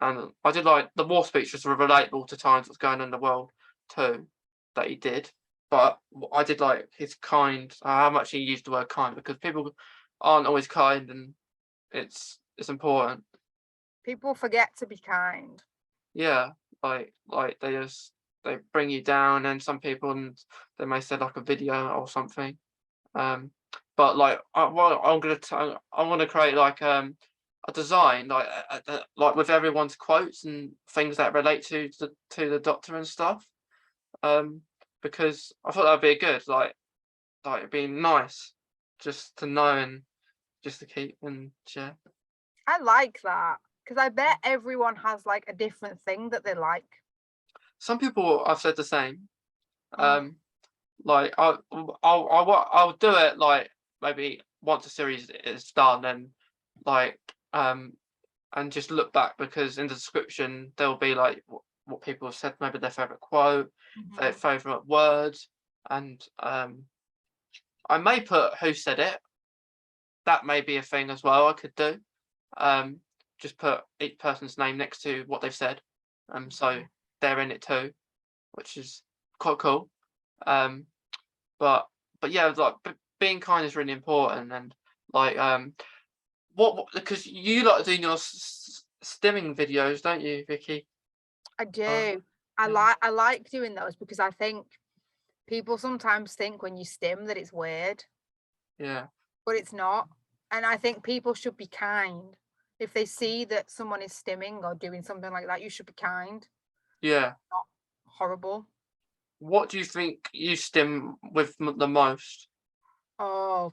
and I did like the war speech was relatable to times what's going on in the world too, that he did. But I did like his kind, how much he used the word kind because people aren't always kind, and it's important. People forget to be kind. Yeah, like they bring you down, and some people and they may say like a video or something. Um, but like what I want to create like a design like with everyone's quotes and things that relate to the doctor and stuff. Um, because I thought that'd be good, like it'd be nice just to know and just to keep and share. I like that because I bet everyone has like a different thing that they like. Some people have said the same. Mm. Um, like I'll do it like maybe once a series is done and like um and just look back because in the description there'll be like what people have said, maybe their favorite quote, their Mhm. favorite words, and I may put who said it, that may be a thing as well I could do. Just put each person's name next to what they've said, so they're in it too, which is quite cool. But yeah, like being kind is really important, and like what because you like doing your stimming videos, don't you, Vicky? I do. Yeah. I like doing those because I think people sometimes think when you stim that it's weird, Yeah. but it's not. And I think people should be kind. If they see that someone is stimming or doing something like that, you should be kind, Yeah. not horrible. What do you think you stim with the most? Oh,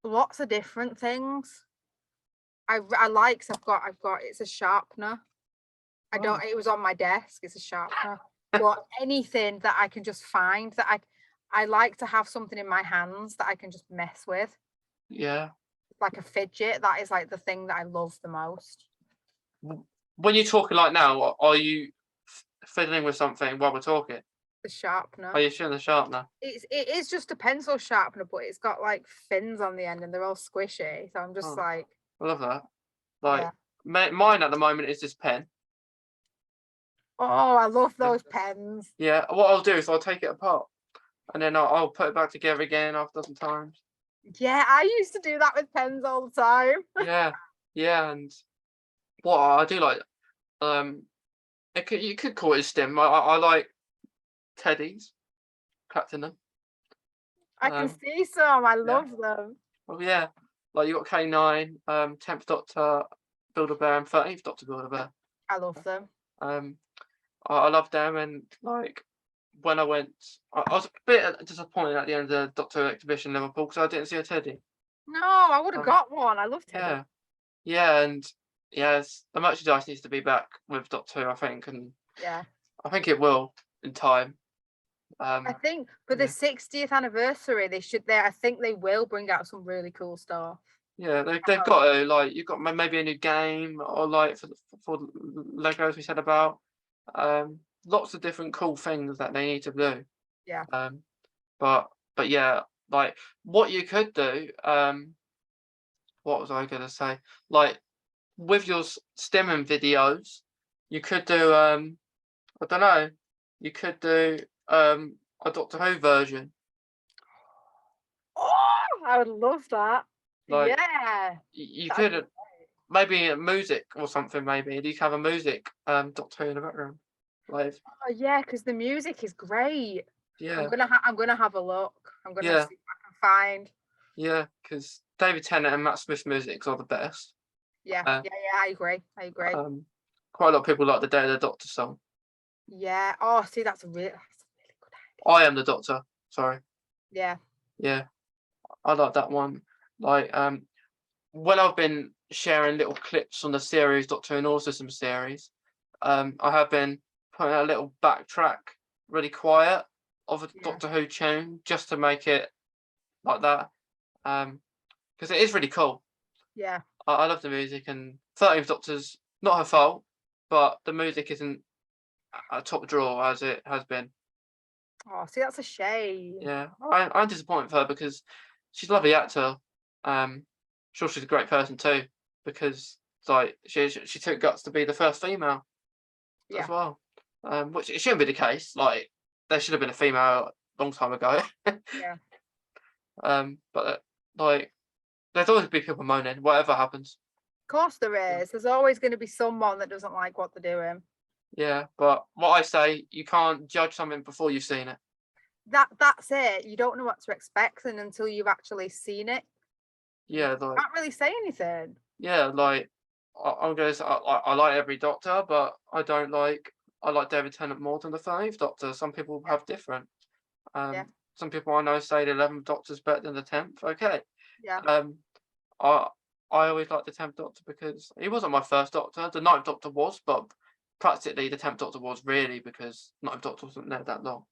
lots of different things. I like. So I've got. It's a sharpener. I don't. Oh. It was on my desk. It's a sharpener. But anything that I can just find that I like to have something in my hands that I can just mess with, Yeah. like a fidget. That is like the thing that I love the most. When you're talking like now, are you fiddling with something while we're talking? The sharpener. Are you showing the sharpener? It is just a pencil sharpener, but it's got like fins on the end and they're all squishy. So I'm just Oh, like, I love that. yeah. Like mine at the moment is this pen. Oh, I love those pens. Yeah. What I'll do is I'll take it apart and then I'll put it back together again after some times. Yeah, I used to do that with pens all the time. Yeah. Yeah. And what I do like, you could call it a stem. I like teddies, collecting them. I can Um, see some. I yeah. love them. Oh yeah. Like you got K9, 10th Doctor, Build-A-Bear, and 13th Doctor Build-A-Bear. I love them. Um, I love them, and like when I went, I was a bit disappointed at the end of the Doctor Who exhibition in Liverpool because I didn't see a teddy. No, I would have Um, got one. I love teddy. yeah, yeah, and yes, the merchandise needs to be back with Doctor Who, I think, and Yeah. I think it will in time. I think for the Yeah. 60th anniversary, they should. I think they will bring out some really cool stuff. Yeah, they've got to like you've got maybe a new game or like for Legos we said about, lots of different cool things that they need to do. Yeah. But yeah, like what you could do, what was I gonna say? Like with your stimming videos, you could do I don't know, you could do a Doctor Who version. Oh, I would love that. Like Yeah. you That'd be could maybe music or something. Maybe you could have a music Doctor Who in the background. Like Oh yeah, because the music is great. yeah, I'm gonna have a look. I'm gonna yeah, see what I can find. yeah. Because David Tennant and Matt Smith's music are the best. Yeah, Uh, yeah, yeah. I agree. I agree. Quite a lot of people like the Day of the Doctor song. Yeah. Oh, see, that's a really good I am the Doctor. Sorry. idea. Yeah, I like that one. Like when I've been sharing little clips on the series Doctor Who and Autism series, I have been putting a little backtrack really quiet of a Yeah. Doctor Who tune just to make it like that. Because it is really cool. Yeah. I love the music, and 13th Doctor's not her fault, but the music isn't a top draw as it has been. Oh, see, that's a shame. Yeah, I'm disappointed for her because she's a lovely actor. Sure, she's a great person too because like she took guts to be the first female Yeah. as well. Which it shouldn't be the case. Like there should have been a female a long time ago. Yeah. But like there's always be people moaning, whatever happens. Of course there is. There's always going to be someone that doesn't like what they're doing. Yeah, but what I say, you can't judge something before you've seen it. That's it. You don't know what to expect until you've actually seen it. Yeah, You like can't really say anything. yeah, like I'm gonna say I like every Doctor, but I like David Tennant more than the 13th Doctor. Some people have different. Yeah. Some people I know say the 11th Doctor's better than the 10th. Okay. Yeah. I I always liked the 10th Doctor because he wasn't my first Doctor. The 9th Doctor was, but practically the 10th Doctor was really because 9th Doctor wasn't there that long.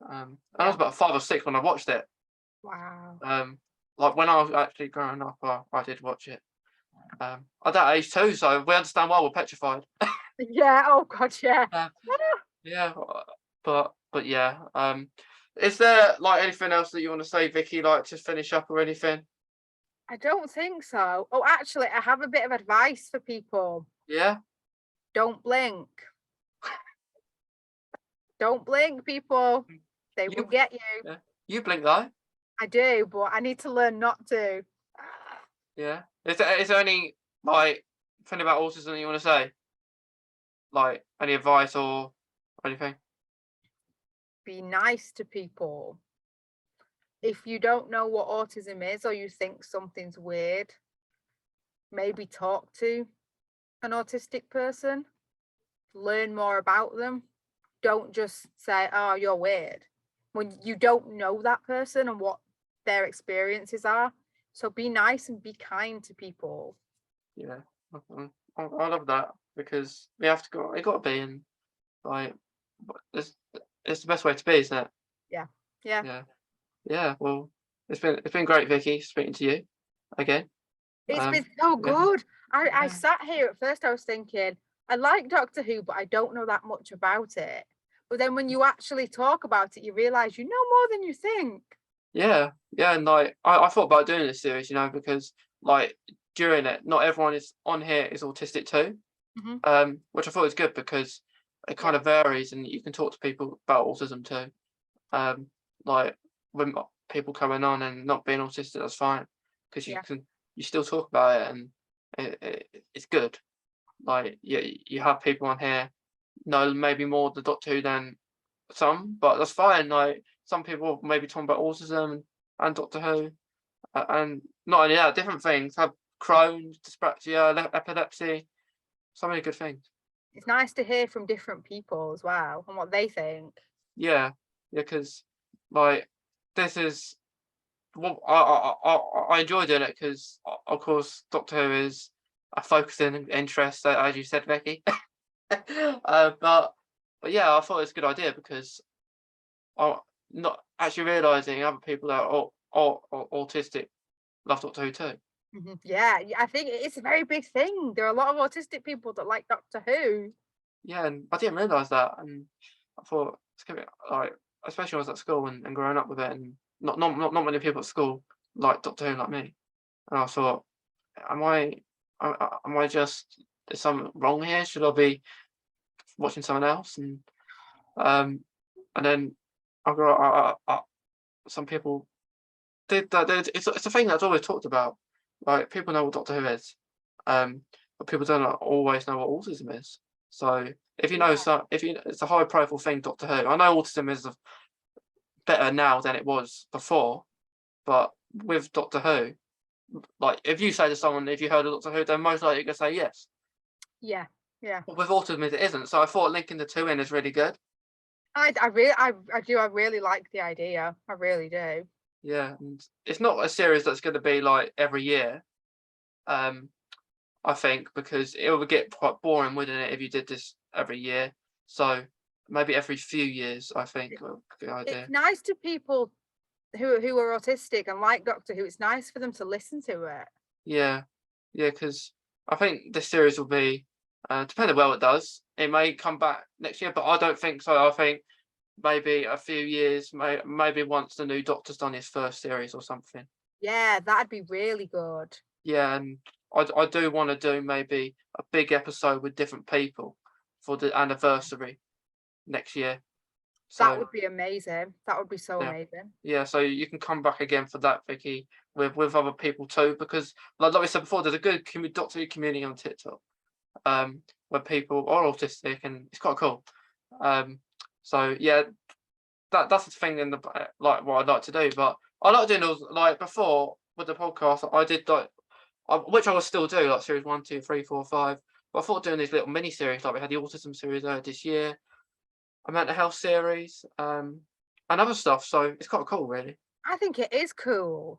And I was about 5 or 6 when I watched it. Wow. Like when I was actually growing up, I did watch it. At that age too, so we understand why we're petrified. Yeah. Oh God. Yeah. Yeah, but yeah. Is there like anything else that you want to say, Vicky? Like to finish up or anything? I don't think so. Oh, actually, I have a bit of advice for people. Yeah. Don't blink. Don't blink, people. They will You get you. yeah. You blink though. I do, but I need to learn not to. Yeah. Is there any like thing about autism you want to say? Like any advice or anything? Be nice to people. If you don't know what autism is or you think something's weird, maybe talk to an autistic person, learn more about them. Don't just say, oh, you're weird, when you don't know that person and what their experiences are. So be nice and be kind to people. Yeah. I love that because we have to go. It got to be and like it's the best way to be, isn't it? Yeah. Yeah. Yeah. Yeah. Well, it's been great, Vicky, speaking to you again. It's Um. been so Yeah. good. I Yeah. sat here at first, I was thinking, I like Doctor Who, but I don't know that much about it. But then when you actually talk about it, you realize you know more than you think. Yeah. Yeah. And like I thought about doing this series, because like during it, not everyone is on here is autistic too. Mhm. Which I thought was good because it kind Yeah. of varies and you can talk to people about autism too. Um, like when people coming on and not being autistic, that's fine because Yeah. you still talk about it and it's good. Like you have people on here know maybe more the Doctor Who than some, but that's fine. Like some people maybe talking about autism and Doctor Who, and not only that, different things have Crohn's, dyspraxia, epilepsy, so many good things. It's nice to hear from different people as well and what they think. Yeah, yeah, because like this is well, I enjoy doing it because of course Doctor Who is a focusing interest, as you said, Vicky. But yeah, I thought it was a good idea because I not actually realizing other people that are autistic love Doctor Who too. Mhm. Yeah, I think it's a very big thing. There are a lot of autistic people that like Doctor Who. Yeah, and I didn't realize that, and I thought it's gonna be like, especially when I was at school and growing up with it, and not many people at school like Doctor Who like me. And I thought, am I just is something wrong here? Should I be watching someone else? Um, and then I got some people did that. It's a thing that's always talked about. Like people know what Doctor Who is, um, but people don't always know what autism is. So if you know Yeah. so if you it's a high profile thing, Doctor Who. I know autism is better now than it was before, but with Doctor Who, like if you say to someone if you heard of Doctor Who, they're most likely gonna say yes. Yeah. Yeah. But with autism, it isn't. So I thought linking the two in is really good. I really like the idea. I really do. Yeah, and it's not a series that's going to be like every year. Um, I think because it would get quite boring, wouldn't it, if you did this every year? So maybe every few years, I think, would be a good It's idea. nice to people who are autistic and like Doctor Who. It's nice for them to listen to it. Yeah, yeah, because I think this series will be, depending well it does, it may come back next year, but I don't think so. I think maybe a few years, maybe once the new Doctor's done his first series or something. Yeah, that'd be really good. Yeah, and I do want to do maybe a big episode with different people for the anniversary next year. That So would be amazing. That would be so yeah, amazing. yeah. So you can come back again for that, Vicky, with other people too, because like we said before, there's a good Doctor Who community on TikTok, where people are autistic, and it's quite cool. Um, so yeah, that's the thing in the like what I'd like to do, but I like doing those like before with the podcast. I did like which I will still do, like series 1, 2, 3, 4, 5. But I thought doing these little mini series, like we had the autism series this year, a mental health series, and other stuff. So it's quite cool, really. I think it is cool.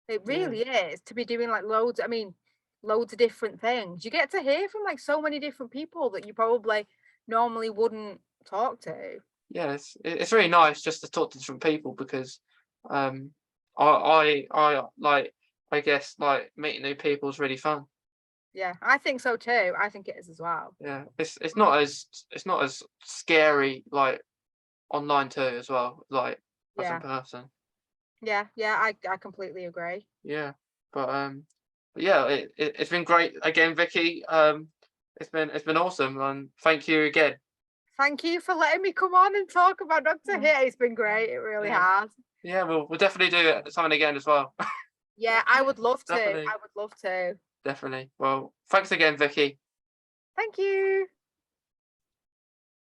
It Yeah, really is to be doing like loads. I mean, loads of different things. You get to hear from like so many different people that you probably normally wouldn't talk to. yeah, it's really nice just to talk to different people because, um, I like I guess like meeting new people is really fun. Yeah, I think so too. I think it is as well. Yeah, it's not as scary like online too as well, like as in Yeah, person. yeah, I completely agree. Yeah. but yeah, it's been great again, Vicky. It's been awesome, and thank you again. Thank you for letting me come on and talk about Dr. Hit. It's been great. It really has. Yeah, we'll definitely do it something again as well. Yeah, I would love to. Definitely. I would love to. Definitely. Well, thanks again, Vicky. Thank you.